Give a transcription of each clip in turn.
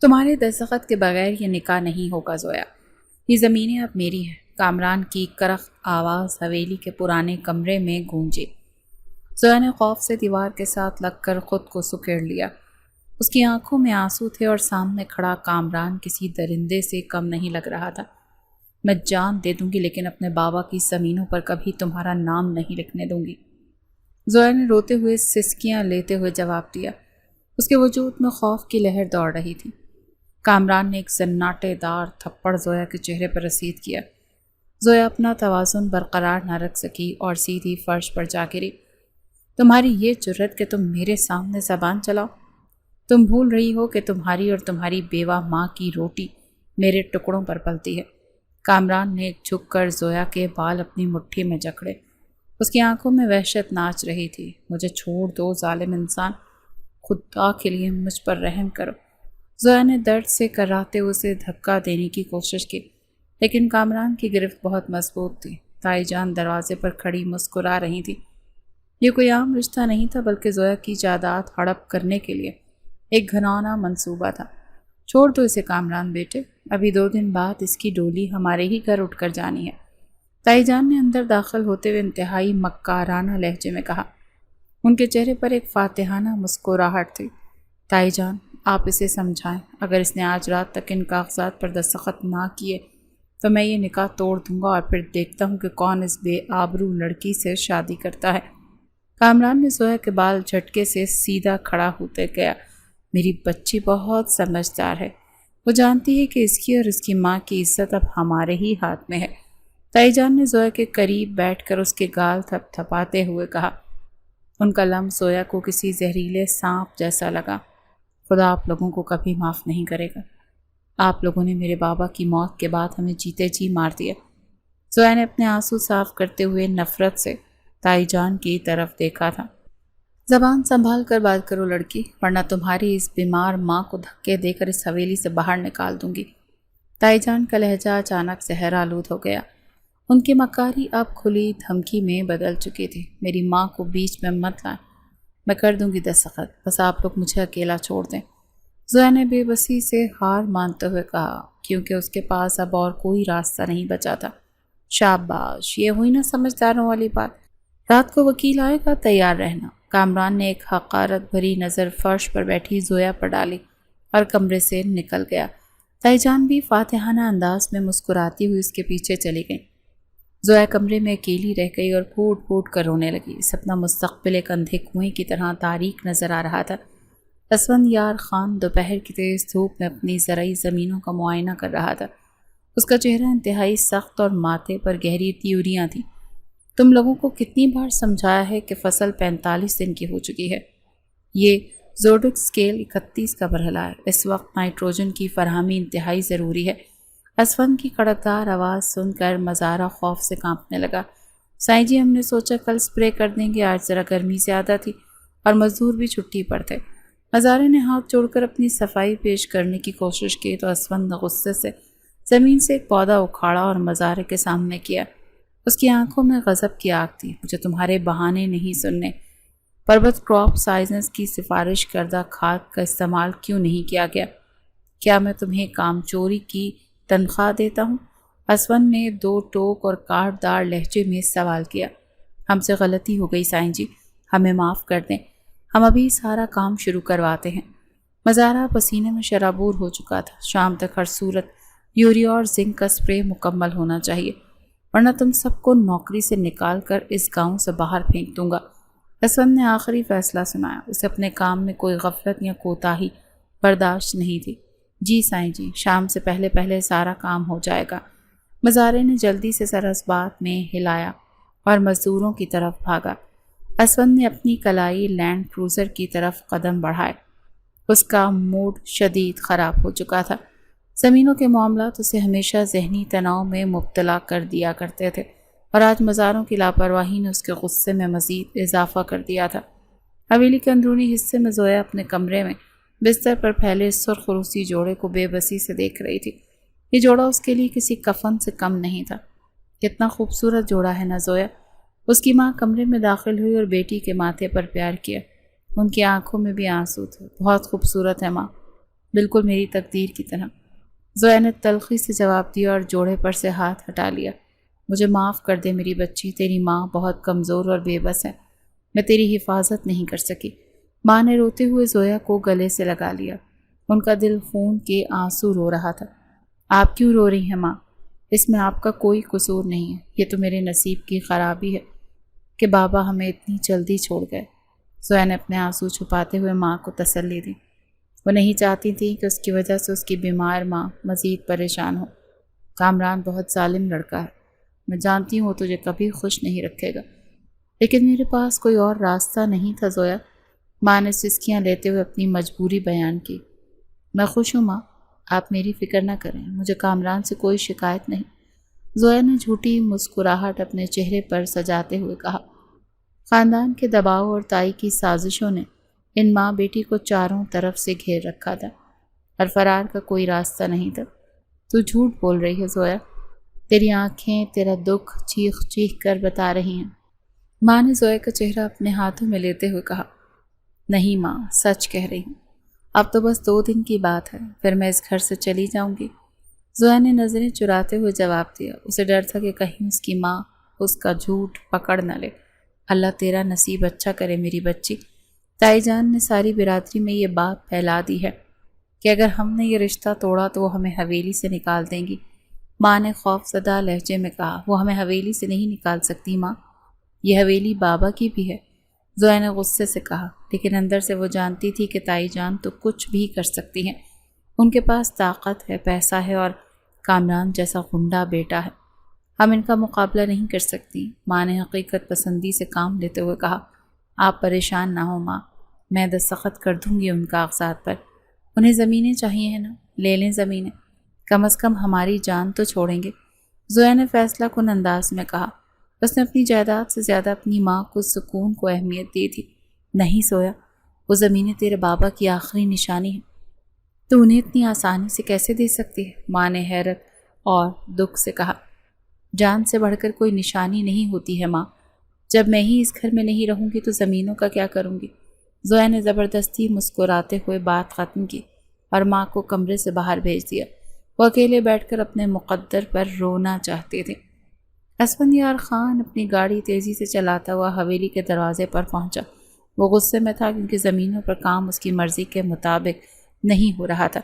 تمہارے دستخط کے بغیر یہ نکاح نہیں ہوگا زویا۔ یہ زمینیں اب میری ہیں۔ کامران کی کرخت آواز حویلی کے پرانے کمرے میں گونجی۔ زویا نے خوف سے دیوار کے ساتھ لگ کر خود کو سکیڑ لیا۔ اس کی آنکھوں میں آنسو تھے اور سامنے کھڑا کامران کسی درندے سے کم نہیں لگ رہا تھا۔ میں جان دے دوں گی لیکن اپنے بابا کی زمینوں پر کبھی تمہارا نام نہیں لکھنے دوں گی، زویا نے روتے ہوئے سسکیاں لیتے ہوئے جواب دیا۔ اس کے وجود میں خوف کی لہر دوڑ رہی تھی۔ کامران نے ایک سناٹے دار تھپڑ زویا کے چہرے پر رسید کیا۔ زویا اپنا توازن برقرار نہ رکھ سکی اور سیدھی فرش پر جا گری۔ تمہاری یہ جرت کہ تم میرے سامنے زبان چلاؤ؟ تم بھول رہی ہو کہ تمہاری اور تمہاری بیوہ ماں کی روٹی میرے ٹکڑوں پر پلتی ہے۔ کامران نے جھک کر زویا کے بال اپنی مٹھی میں جکڑے۔ اس کی آنکھوں میں وحشت ناچ رہی تھی۔ مجھے چھوڑ دو ظالم انسان، خدا کے لیے مجھ پر رحم کرو۔ زویا نے درد سے کراہتے اسے دھکا دینے کی کوشش کی، لیکن کامران کی گرفت بہت مضبوط تھی۔ تائی جان دروازے پر کھڑی مسکرا رہی تھی۔ یہ کوئی عام رشتہ نہیں تھا بلکہ زویا کی جائیداد ہڑپ کرنے کے لیے ایک گھناؤنا منصوبہ تھا۔ چھوڑ دو اسے کامران بیٹے، ابھی 2 دن بعد اس کی ڈولی ہمارے ہی گھر اٹھ کر جانی ہے، تائی جان نے اندر داخل ہوتے ہوئے انتہائی مکارانہ لہجے میں کہا۔ ان کے چہرے پر ایک فاتحانہ مسکراہٹ تھی۔ تائی جان، آپ اسے سمجھائیں، اگر اس نے آج رات تک ان کاغذات پر دستخط نہ کیے تو میں یہ نکاح توڑ دوں گا اور پھر دیکھتا ہوں کہ کون اس بے آبرو لڑکی سے شادی کرتا ہے۔ کامران نے زویا کے بال جھٹکے سے سیدھا کھڑا ہوتے گیا۔ میری بچی بہت سمجھدار ہے، وہ جانتی ہے کہ اس کی اور اس کی ماں کی عزت اب ہمارے ہی ہاتھ میں ہے۔ تائی جان نے زویا کے قریب بیٹھ کر اس کے گال تھپ تھپاتے ہوئے کہا۔ ان کا لمس زویا کو کسی زہریلے سانپ جیسا لگا۔ خدا آپ لوگوں کو کبھی معاف نہیں کرے گا۔ آپ لوگوں نے میرے بابا کی موت کے بعد ہمیں جیتے جی مار دیا۔ زویا نے اپنے آنسو صاف کرتے ہوئے نفرت سے تائی جان کی طرف دیکھا تھا۔ زبان سنبھال کر بات کرو لڑکی، ورنہ تمہاری اس بیمار ماں کو دھکے دے کر اس حویلی سے باہر نکال دوں گی۔ تائی جان کا لہجہ اچانک زہر آلود ہو گیا۔ ان کی مکاری اب کھلی دھمکی میں بدل چکی تھی۔ میری ماں کو بیچ میں مت لائیں، میں کر دوں گی دستخط، بس آپ لوگ مجھے اکیلا چھوڑ دیں۔ زویا نے بے بسی سے ہار مانتے ہوئے کہا، کیونکہ اس کے پاس اب اور کوئی راستہ نہیں بچا تھا۔ شاباش، یہ ہوئی نا سمجھداروں والی بات۔ رات کو وکیل آئے گا، تیار رہنا۔ کامران نے ایک حقارت بھری نظر فرش پر بیٹھی زویا پر ڈالی اور کمرے سے نکل گیا۔ تائی جان بھی فاتحانہ انداز میں مسکراتی ہوئی اس کے پیچھے چلی گئی۔ زویا کمرے میں اکیلی رہ گئی اور پھوٹ پھوٹ کر رونے لگی۔ اپنا مستقبل ایک اندھے کنویں کی طرح تاریک نظر آ رہا تھا۔ اسفند یار خان دوپہر کی تیز دھوپ میں اپنی زرعی زمینوں کا معائنہ کر رہا تھا۔ اس کا چہرہ انتہائی سخت اور ماتھے پر گہری تیوریاں تھیں۔ تم لوگوں کو کتنی بار سمجھایا ہے کہ فصل 45 دن کی ہو چکی ہے۔ یہ زوڈک سکیل 31 کا مرحلہ ہے۔ اس وقت نائٹروجن کی فراہمی انتہائی ضروری ہے۔ اسفند کی کڑکدار آواز سن کر مزارہ خوف سے کانپنے لگا۔ سائیں جی، ہم نے سوچا کل سپرے کر دیں گے، آج ذرا گرمی زیادہ تھی اور مزدور بھی چھٹی پر تھے۔ مزارے نے ہاتھ جوڑ کر اپنی صفائی پیش کرنے کی کوشش کی تو اسفند نے غصے سے زمین سے ایک پودا اکھاڑا اور مزارے کے سامنے کیا۔ اس کی آنکھوں میں غضب کی آگ تھی۔ مجھے تمہارے بہانے نہیں سننے۔ پربت کراپ سائنس کی سفارش کردہ کھاد کا استعمال کیوں نہیں کیا گیا؟ کیا میں تمہیں کام چوری کی تنخواہ دیتا ہوں؟ اسفند نے 2 ٹوک اور کاٹ دار لہجے میں سوال کیا۔ ہم سے غلطی ہو گئی سائیں جی، ہمیں معاف کر دیں، ہم ابھی سارا کام شروع کرواتے ہیں۔ مزارہ پسینے میں شرابور ہو چکا تھا۔ شام تک ہر صورت یوریا اور زنک کا سپرے مکمل ہونا چاہیے، ورنہ تم سب کو نوکری سے نکال کر اس گاؤں سے باہر پھینک دوں گا۔ اسفند نے آخری فیصلہ سنایا۔ اسے اپنے کام میں کوئی غفلت یا کوتاہی برداشت نہیں تھی۔ جی سائیں جی، شام سے پہلے پہلے سارا کام ہو جائے گا۔ مزارے نے جلدی سے سر اس بات میں ہلایا اور مزدوروں کی طرف بھاگا۔ اسفند نے اپنی کلائی لینڈ کروزر کی طرف قدم بڑھائے۔ اس کا موڈ شدید خراب ہو چکا تھا۔ زمینوں کے معاملات اسے ہمیشہ ذہنی تناؤ میں مبتلا کر دیا کرتے تھے اور آج مزاروں کی لاپرواہی نے اس کے غصے میں مزید اضافہ کر دیا تھا۔ حویلی کے اندرونی حصے میں زویا اپنے کمرے میں بستر پر پھیلے سرخ روسی جوڑے کو بے بسی سے دیکھ رہی تھی۔ یہ جوڑا اس کے لیے کسی کفن سے کم نہیں تھا۔ کتنا خوبصورت جوڑا ہے نا زویا؟ اس کی ماں کمرے میں داخل ہوئی اور بیٹی کے ماتھے پر پیار کیا۔ ان کی آنکھوں میں بھی آنسو تھے۔ بہت خوبصورت ہے ماں، بالکل میری تقدیر کی طرح، زویا نے تلخی سے جواب دیا اور جوڑے پر سے ہاتھ ہٹا لیا۔ مجھے معاف کر دے میری بچی، تیری ماں بہت کمزور اور بے بس ہے، میں تیری حفاظت نہیں کر سکی۔ ماں نے روتے ہوئے زویا کو گلے سے لگا لیا، ان کا دل خون کے آنسو رو رہا تھا۔ آپ کیوں رو رہی ہیں ماں؟ اس میں آپ کا کوئی قصور نہیں ہے، یہ تو میرے نصیب کی خرابی ہے کہ بابا ہمیں اتنی جلدی چھوڑ گئے۔ زویا نے اپنے آنسو چھپاتے ہوئے ماں کو تسلی دی۔ وہ نہیں چاہتی تھی کہ اس کی وجہ سے اس کی بیمار ماں مزید پریشان ہو۔ کامران بہت ظالم لڑکا ہے، میں جانتی ہوں وہ تجھے کبھی خوش نہیں رکھے گا، لیکن میرے پاس کوئی اور راستہ نہیں تھا زویا۔ ماں نے سسکیاں لیتے ہوئے اپنی مجبوری بیان کی۔ میں خوش ہوں ماں، آپ میری فکر نہ کریں، مجھے کامران سے کوئی شکایت نہیں۔ زویا نے جھوٹی مسکراہٹ اپنے چہرے پر سجاتے ہوئے کہا۔ خاندان کے دباؤ اور تائی کی سازشوں نے ان ماں بیٹی کو چاروں طرف سے گھیر رکھا تھا اور فرار کا کوئی راستہ نہیں تھا۔ تو جھوٹ بول رہی ہے زویا، تیری آنکھیں تیرا دکھ چیخ چیخ کر بتا رہی ہیں۔ ماں نے زویا کا چہرہ اپنے ہاتھوں میں لیتے ہوئے کہا، نہیں ماں، سچ کہہ رہی ہوں، اب تو بس 2 دن کی بات ہے، پھر میں اس گھر سے چلی جاؤں گی۔ زویا نے نظریں چراتے ہوئے جواب دیا۔ اسے ڈر تھا کہ کہیں اس کی ماں اس کا جھوٹ پکڑ نہ لے۔ اللہ تیرا نصیب اچھا کرے میری بچی، تائی جان نے ساری برادری میں یہ بات پھیلا دی ہے کہ اگر ہم نے یہ رشتہ توڑا تو وہ ہمیں حویلی سے نکال دیں گی۔ ماں نے خوف زدہ لہجے میں کہا، وہ ہمیں حویلی سے نہیں نکال سکتی ماں، یہ حویلی بابا کی بھی ہے۔ زویا نے غصے سے کہا، لیکن اندر سے وہ جانتی تھی کہ تائی جان تو کچھ بھی کر سکتی ہیں، ان کے پاس طاقت ہے، پیسہ ہے اور کامران جیسا غنڈہ بیٹا ہے، ہم ان کا مقابلہ نہیں کر سکتی۔ ماں نے حقیقت پسندی سے کام لیتے ہوئے کہا، آپ پریشان نہ ہو ماں، میں دستخط کر دوں گی ان کاغذات پر، انہیں زمینیں چاہیے ہیں نا، لے لیں زمینیں، کم از کم ہماری جان تو چھوڑیں گے۔ زویا نے فیصلہ کن انداز میں کہا۔ اس نے اپنی جائیداد سے زیادہ اپنی ماں کو سکون کو اہمیت دی تھی۔ نہیں زویا، وہ زمینیں تیرے بابا کی آخری نشانی ہیں، تو انہیں اتنی آسانی سے کیسے دے سکتی ہے؟ ماں نے حیرت اور دکھ سے کہا، جان سے بڑھ کر کوئی نشانی نہیں ہوتی ہے ماں، جب میں ہی اس گھر میں نہیں رہوں گی تو زمینوں کا کیا کروں گی؟ زویا نے زبردستی مسکراتے ہوئے بات ختم کی اور ماں کو کمرے سے باہر بھیج دیا۔ وہ اکیلے بیٹھ کر اپنے مقدر پر رونا چاہتے تھے۔ اسفندیار خان اپنی گاڑی تیزی سے چلاتا ہوا حویلی کے دروازے پر پہنچا۔ وہ غصے میں تھا کیونکہ زمینوں پر کام اس کی مرضی کے مطابق نہیں ہو رہا تھا۔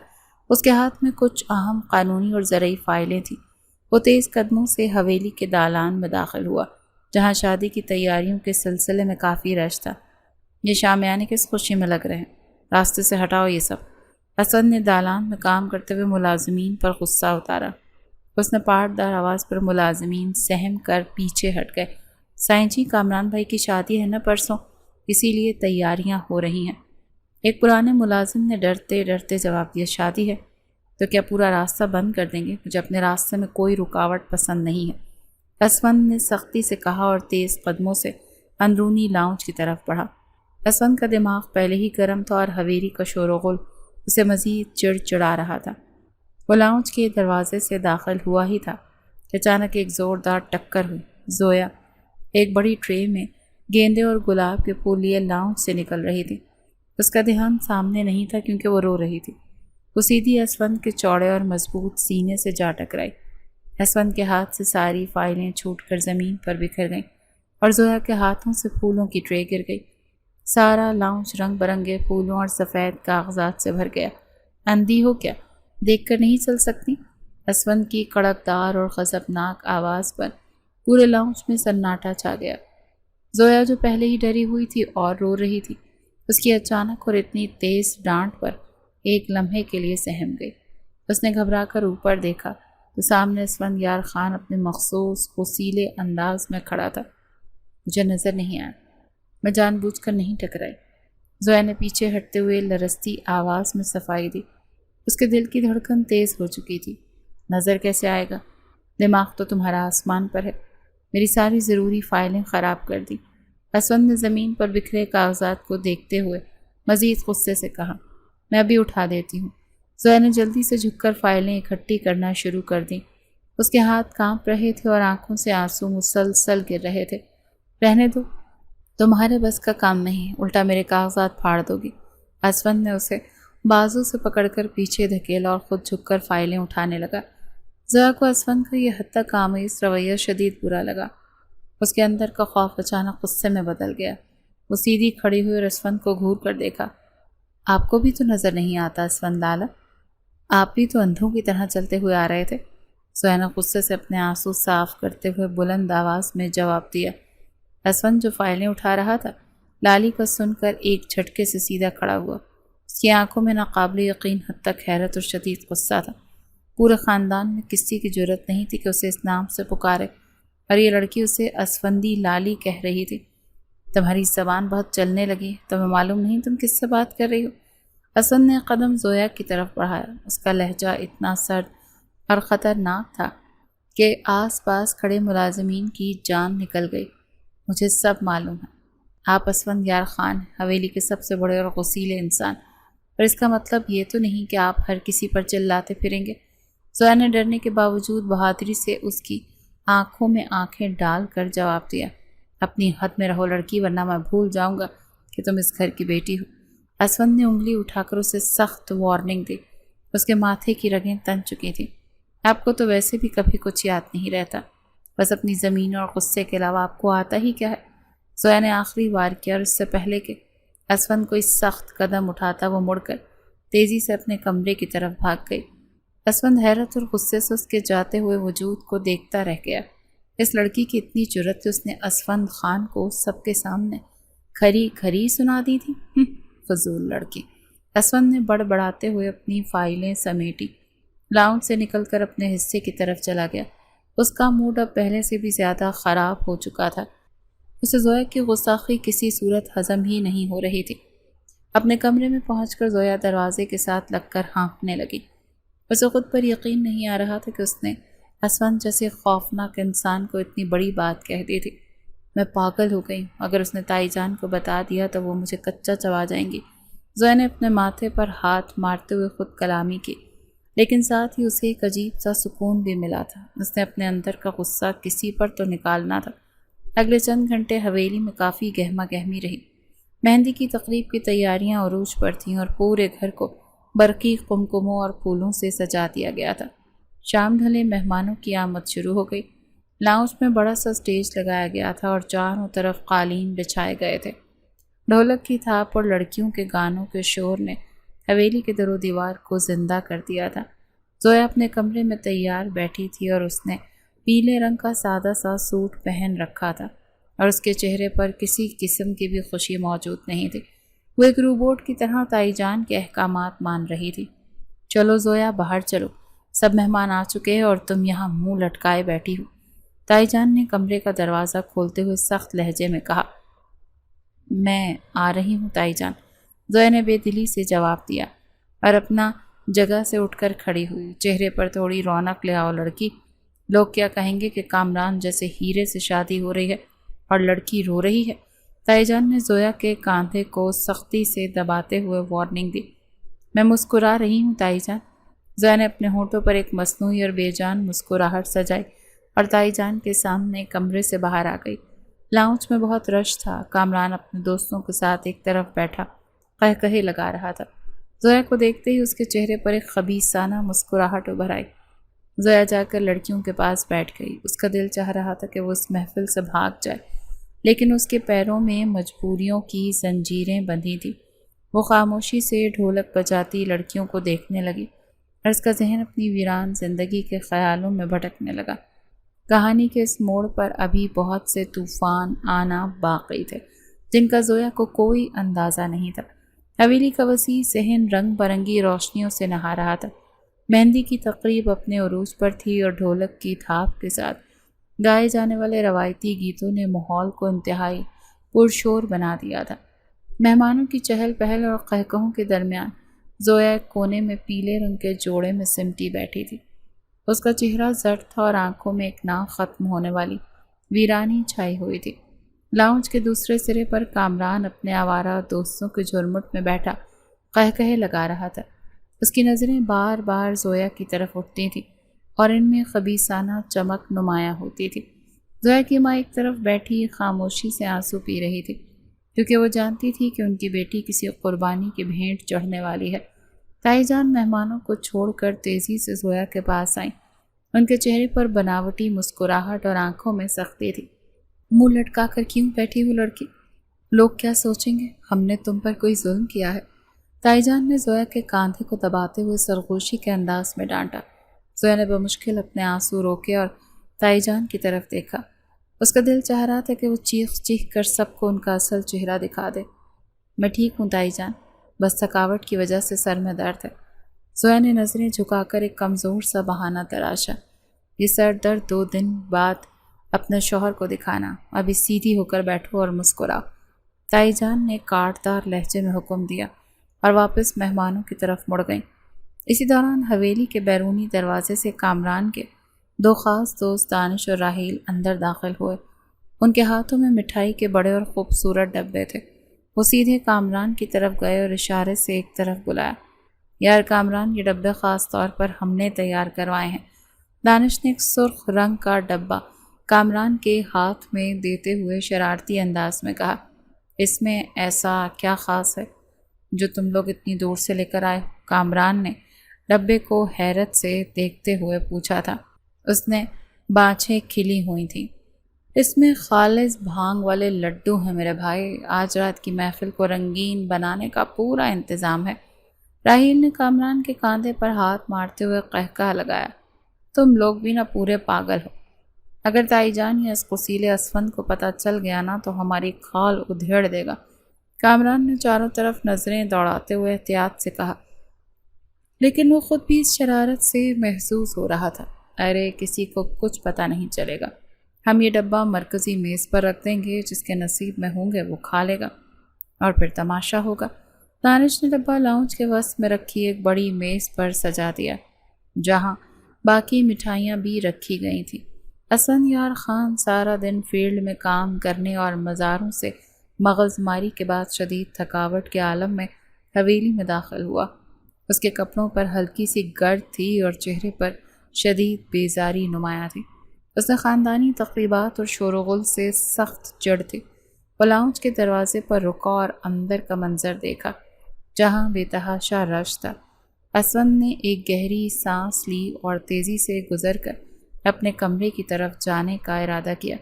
اس کے ہاتھ میں کچھ اہم قانونی اور زرعی فائلیں تھیں۔ وہ تیز قدموں سے حویلی کے دالان میں داخل ہوا، جہاں شادی کی تیاریوں کے سلسلے میں کافی رش تھا۔ یہ شامیانے کس خوشی میں لگ رہے ہیں؟ راستے سے ہٹاؤ یہ سب۔ اسد نے دالان میں کام کرتے ہوئے ملازمین پر غصہ اتارا۔ اس نے پاٹدار آواز پر ملازمین سہم کر پیچھے ہٹ گئے۔ سائیں جی، کامران بھائی کی شادی ہے نا پرسوں، اسی لیے تیاریاں ہو رہی ہیں۔ ایک پرانے ملازم نے ڈرتے ڈرتے جواب دیا، شادی ہے تو کیا پورا راستہ بند کر دیں گے؟ مجھے اپنے راستے میں کوئی رکاوٹ پسند نہیں ہے، اسفند نے سختی سے کہا اور تیز قدموں سے اندرونی لاؤنج کی طرف بڑھا۔ اسفند کا دماغ پہلے ہی گرم تھا اور حویلی کا شور و غل اسے مزید چڑا رہا تھا۔ وہ لاؤنج کے دروازے سے داخل ہوا ہی تھا کہ اچانک ایک زوردار ٹکر ہوئی۔ زویا ایک بڑی ٹرے میں گیندے اور گلاب کے پھول لیے لاؤنج سے نکل رہی تھی۔ اس کا دھیان سامنے نہیں تھا کیونکہ وہ رو رہی تھی۔ وہ سیدھی اسفند کے چوڑے اور مضبوط سینے سے جا ٹکرائی۔ اسفند کے ہاتھ سے ساری فائلیں چھوٹ کر زمین پر بکھر گئیں اور زویا کے ہاتھوں سے پھولوں کی ٹرے گر گئی۔ سارا لاؤنج رنگ برنگے پھولوں اور سفید کاغذات سے بھر گیا۔ اندھی ہو کیا؟ دیکھ کر نہیں چل سکتی؟ اسفند کی کڑکدار اور غضبناک آواز پر پورے لاؤنج میں سناٹا چھا گیا۔ زویا جو پہلے ہی ڈری ہوئی تھی اور رو رہی تھی، اس کی اچانک اور اتنی تیز ڈانٹ پر ایک لمحے کے لیے سہم گئی۔ اس نے گھبرا کر اوپر دیکھا تو سامنے اسفندیار خان اپنے مخصوص غصیلے انداز میں کھڑا تھا۔ مجھے نظر نہیں آیا، میں جان بوجھ کر نہیں ٹکرائی۔ زویا نے پیچھے ہٹتے ہوئے لرزتی آواز میں صفائی دی۔ اس کے دل کی دھڑکن تیز ہو چکی تھی۔ نظر کیسے آئے گا؟ دماغ تو تمہارا آسمان پر ہے، میری ساری ضروری فائلیں خراب کر دی۔ اسفند نے زمین پر بکھرے کاغذات کو دیکھتے ہوئے مزید غصے سے کہا، میں ابھی اٹھا دیتی ہوں۔ زویا نے جلدی سے جھک کر فائلیں اکٹھی کرنا شروع کر دیں۔ اس کے ہاتھ کانپ رہے تھے اور آنکھوں سے آنسو مسلسل گر رہے تھے۔ رہنے دو، تمہارے بس کا کام نہیں، الٹا میرے کاغذات پھاڑ دو گی۔ اسفند نے اسے بازو سے پکڑ کر پیچھے دھکیلا اور خود جھک کر فائلیں اٹھانے لگا۔ زویا کو اسفند کا یہ حد تک آمیز رویہ شدید برا لگا۔ اس کے اندر کا خوف اچانک غصے میں بدل گیا۔ وہ سیدھی کھڑی ہوئی اور اسفند کو گھور کر دیکھا۔ آپ کو بھی تو نظر نہیں آتا اسفند لالا، آپ بھی تو اندھوں کی طرح چلتے ہوئے آ رہے تھے۔ زویا نے غصے سے اپنے آنسو صاف کرتے ہوئے بلند آواز میں جواب دیا۔ اسفند جو فائلیں اٹھا رہا تھا لالی کا سن کر ایک جھٹکے سے سیدھا کھڑا ہوا۔ اس کی آنکھوں میں ناقابل یقین حد تک حیرت اور شدید غصہ تھا۔ پورے خاندان میں کسی کی جرأت نہیں تھی کہ اسے اس نام سے پکارے، اور یہ لڑکی اسے اسفندی لالی کہہ رہی تھی۔ تمہاری زبان بہت چلنے لگی، تمہیں معلوم نہیں تم کس سے بات کر رہی ہو؟ اسفند نے قدم زویا کی طرف بڑھایا۔ اس کا لہجہ اتنا سرد اور خطرناک تھا کہ آس پاس کھڑے ملازمین کی جان نکل گئی۔ مجھے سب معلوم ہے، آپ اسفند یار خان ہیں، حویلی کے سب سے بڑے اور غسیلے انسان، اور اس کا مطلب یہ تو نہیں کہ آپ ہر کسی پر چلاتے پھریں گے۔ زویا نے ڈرنے کے باوجود بہادری سے اس کی آنکھوں میں آنکھیں ڈال کر جواب دیا۔ اپنی حد میں رہو لڑکی، ورنہ میں بھول جاؤں گا کہ تم اس گھر کی بیٹی ہو۔ اسفند نے انگلی اٹھا کر اسے سخت وارننگ دی۔ اس کے ماتھے کی رگیں تن چکی تھیں۔ آپ کو تو ویسے بھی کبھی کچھ یاد نہیں رہتا، بس اپنی زمین اور غصے کے علاوہ آپ کو آتا ہی کیا ہے؟ زویا نے آخری وار کیا، اور اس سے پہلے کہ اسفند کوئی سخت قدم اٹھاتا وہ مڑ کر تیزی سے اپنے کمرے کی طرف بھاگ گئی۔ اسفند حیرت اور غصے سے اس کے جاتے ہوئے وجود کو دیکھتا رہ گیا۔ اس لڑکی کی اتنی جرأت کہ اس نے اسفند خان کو سب کے سامنے کھری کھری سنا دی تھی۔ فضول لڑکی، اسفند نے بڑبڑاتے ہوئے اپنی فائلیں سمیٹی، لاؤنج سے نکل کر اپنے حصے کی طرف چلا گیا۔ اس کا موڈ اب پہلے سے بھی زیادہ خراب ہو چکا تھا۔ اسے زویا کی غصاخی کسی صورت ہضم ہی نہیں ہو رہی تھی۔ اپنے کمرے میں پہنچ کر زویا دروازے کے ساتھ لگ کر ہانپنے لگی۔ اسے خود پر یقین نہیں آ رہا تھا کہ اس نے اسفند جیسے خوفناک انسان کو اتنی بڑی بات کہہ دی تھی۔ میں پاگل ہو گئی، اگر اس نے تائی جان کو بتا دیا تو وہ مجھے کچا چبا جائیں گی۔ زویا نے اپنے ماتھے پر ہاتھ مارتے ہوئے خود کلامی کی، لیکن ساتھ ہی اسے ایک عجیب سا سکون بھی ملا تھا۔ اس نے اپنے اندر کا غصہ کسی پر تو نکالنا تھا۔ اگلے چند گھنٹے حویلی میں کافی گہما گہمی رہی۔ مہندی کی تقریب کی تیاریاں عروج پر تھیں اور پورے گھر کو برقی قمقموں اور پھولوں سے سجا دیا گیا تھا۔ شام ڈھلے مہمانوں کی آمد شروع ہو گئی۔ لاؤنج میں بڑا سا سٹیج لگایا گیا تھا اور چاروں طرف قالین بچھائے گئے تھے۔ ڈھولک کی تھاپ اور لڑکیوں کے گانوں کے شور نے حویلی کے در و دیوار کو زندہ کر دیا تھا۔ زویا اپنے کمرے میں تیار بیٹھی تھی اور اس نے پیلے رنگ کا سادہ سا سوٹ پہن رکھا تھا، اور اس کے چہرے پر کسی قسم کی بھی خوشی موجود نہیں تھی۔ وہ ایک روبوٹ کی طرح تائی جان کے احکامات مان رہی تھی۔ چلو زویا، باہر چلو، سب مہمان آ چکے ہیں اور تم یہاں منہ لٹکائے بیٹھی ہو، تائی جان نے کمرے کا دروازہ کھولتے ہوئے سخت لہجے میں کہا۔ میں آ رہی ہوں تائی جان، زویا نے بے دلی سے جواب دیا اور اپنا جگہ سے اٹھ کر کھڑی ہوئی۔ چہرے پر تھوڑی رونق لے آؤ لڑکی، لوگ کیا کہیں گے کہ کامران جیسے ہیرے سے شادی ہو رہی ہے اور لڑکی رو رہی ہے۔ تائی جان نے زویا کے کاندھے کو سختی سے دباتے ہوئے وارننگ دی۔ میں مسکرا رہی ہوں تائی جان۔ زویا نے اپنے ہونٹوں پر ایک مصنوعی اور بے جان مسکراہٹ سجائی اور تائی جان کے سامنے کمرے سے باہر آ گئی۔ لاؤنج میں بہت رش تھا۔ کامران اپنے دوستوں کے ساتھ ایک طرف بیٹھا قہقہے لگا رہا تھا۔ زویا کو دیکھتے ہی اس کے چہرے پر ایک خبیثانہ مسکراہٹ ابھر آئی۔ زویا جا کر لڑکیوں کے پاس بیٹھ گئی۔ اس کا دل چاہ رہا تھا کہ وہ اس محفل سے بھاگ جائے، لیکن اس کے پیروں میں مجبوریوں کی زنجیریں بندھی تھیں۔ وہ خاموشی سے ڈھولک بجاتی لڑکیوں کو دیکھنے لگی اور اس کا ذہن اپنی ویران زندگی کے خیالوں میں بھٹکنے لگا۔ کہانی کے اس موڑ پر ابھی بہت سے طوفان آنا باقی تھے جن کا زویا کو کوئی اندازہ نہیں تھا۔ حویلی کا وسیع صحن رنگ برنگی روشنیوں سے نہا رہا تھا۔ مہندی کی تقریب اپنے عروج پر تھی اور ڈھولک کی تھاپ کے ساتھ گائے جانے والے روایتی گیتوں نے ماحول کو انتہائی پرشور بنا دیا تھا۔ مہمانوں کی چہل پہل اور قہقہوں کے درمیان زویا ایک کونے میں پیلے رنگ کے جوڑے میں سمٹی بیٹھی تھی۔ اس کا چہرہ زرد تھا اور آنکھوں میں ایک نہ ختم ہونے والی ویرانی چھائی ہوئی تھی۔ لاؤنج کے دوسرے سرے پر کامران اپنے آوارہ دوستوں کے جھرمٹ میں بیٹھا قہقہے لگا رہا تھا۔ اس کی نظریں بار بار زویا کی طرف اٹھتی تھیں اور ان میں خبیثانہ چمک نمایاں ہوتی تھی۔ زویا کی ماں ایک طرف بیٹھی خاموشی سے آنسو پی رہی تھی، کیونکہ وہ جانتی تھی کہ ان کی بیٹی کسی قربانی کی بھینٹ چڑھنے والی ہے۔ تائی جان مہمانوں کو چھوڑ کر تیزی سے زویا کے پاس آئیں۔ ان کے چہرے پر بناوٹی مسکراہٹ اور آنکھوں میں سختی تھی۔ منہ لٹکا کر کیوں بیٹھی ہو لڑکی؟ لوگ کیا سوچیں گے؟ ہم نے تم پر کوئی ظلم کیا ہے؟ تائی جان نے زویا کے کاندھے کو دباتے ہوئے سرگوشی کے انداز میں ڈانٹا۔ زویا نے بمشکل اپنے آنسو روکے اور تائی جان کی طرف دیکھا۔ اس کا دل چاہ رہا تھا کہ وہ چیخ چیخ کر سب کو ان کا اصل چہرہ دکھا دے۔ میں ٹھیک ہوں تائی جان، بس تھکاوٹ کی وجہ سے سر میں درد ہے۔ زویا نے نظریں جھکا کر ایک کمزور سا بہانہ تراشا۔ یہ سر درد 2 دن بعد اپنے شوہر کو دکھانا، ابھی سیدھی ہو کر بیٹھو اور مسکراؤ۔ تائی جان نے کاٹدار لہجے میں حکم دیا اور واپس مہمانوں کی طرف مڑ گئیں۔ اسی دوران حویلی کے بیرونی دروازے سے کامران کے 2 خاص دوست دانش اور راحیل اندر داخل ہوئے۔ ان کے ہاتھوں میں مٹھائی کے بڑے اور خوبصورت ڈبے تھے۔ وہ سیدھے کامران کی طرف گئے اور اشارے سے ایک طرف بلایا۔ یار کامران، یہ ڈبے خاص طور پر ہم نے تیار کروائے ہیں۔ دانش نے ایک سرخ رنگ کا ڈبہ کامران کے ہاتھ میں دیتے ہوئے شرارتی انداز میں کہا، اس میں ایسا کیا خاص ہے جو تم لوگ اتنی دور سے لے کر آئے؟ کامران نے ڈبے کو حیرت سے دیکھتے ہوئے پوچھا تھا۔ اس نے بانچیں کھلی ہوئی تھیں۔ اس میں خالص بھانگ والے لڈو ہیں میرے بھائی، آج رات کی محفل کو رنگین بنانے کا پورا انتظام ہے۔ راحیل نے کامران کے کاندھے پر ہاتھ مارتے ہوئے قہقہہ لگایا، تم لوگ بھی نہ پورے پاگل ہو۔ اگر تائی جان یا اس قصیل اسفند کو پتہ چل گیا نا تو ہماری کھال ادھیڑ دے گا۔ کامران نے چاروں طرف نظریں دوڑاتے ہوئے احتیاط سے کہا، لیکن وہ خود بھی اس شرارت سے محظوظ ہو رہا تھا۔ ارے کسی کو کچھ پتہ نہیں چلے گا، ہم یہ ڈبہ مرکزی میز پر رکھ دیں گے، جس کے نصیب میں ہوں گے وہ کھا لے گا اور پھر تماشا ہوگا۔ دانش نے ڈبہ لاؤنج کے وسط میں رکھی ایک بڑی میز پر سجا دیا، جہاں باقی مٹھائیاں بھی رکھی گئی تھیں۔ حسن یار خان سارا دن فیلڈ میں کام کرنے اور مزاروں سے مغز ماری کے بعد شدید تھکاوٹ کے عالم میں حویلی میں داخل ہوا۔ اس کے کپڑوں پر ہلکی سی گرد تھی اور چہرے پر شدید بیزاری نمایاں تھی۔ اس نے خاندانی تقریبات اور شور و غل سے سخت چڑ تھی۔ وہ لاؤنج کے دروازے پر رکا اور اندر کا منظر دیکھا، جہاں بے تحاشا رش تھا۔ اسفند نے ایک گہری سانس لی اور تیزی سے گزر کر اپنے کمرے کی طرف جانے کا ارادہ کیا،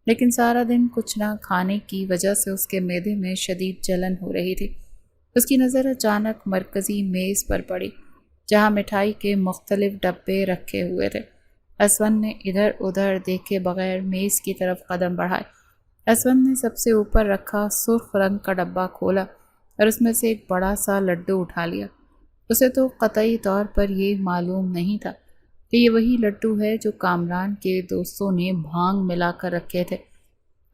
لیکن سارا دن کچھ نہ کھانے کی وجہ سے اس کے معدے میں شدید جلن ہو رہی تھی۔ اس کی نظر اچانک مرکزی میز پر پڑی، جہاں مٹھائی کے مختلف ڈبے رکھے ہوئے تھے۔ اسفند نے ادھر ادھر دیکھے بغیر میز کی طرف قدم بڑھائے۔ اسفند نے سب سے اوپر رکھا سرخ رنگ کا ڈبہ کھولا اور اس میں سے ایک بڑا سا لڈو اٹھا لیا۔ اسے تو قطعی طور پر یہ معلوم نہیں تھا کہ یہ وہی لڈو ہے جو کامران کے دوستوں نے بھانگ ملا کر رکھے تھے۔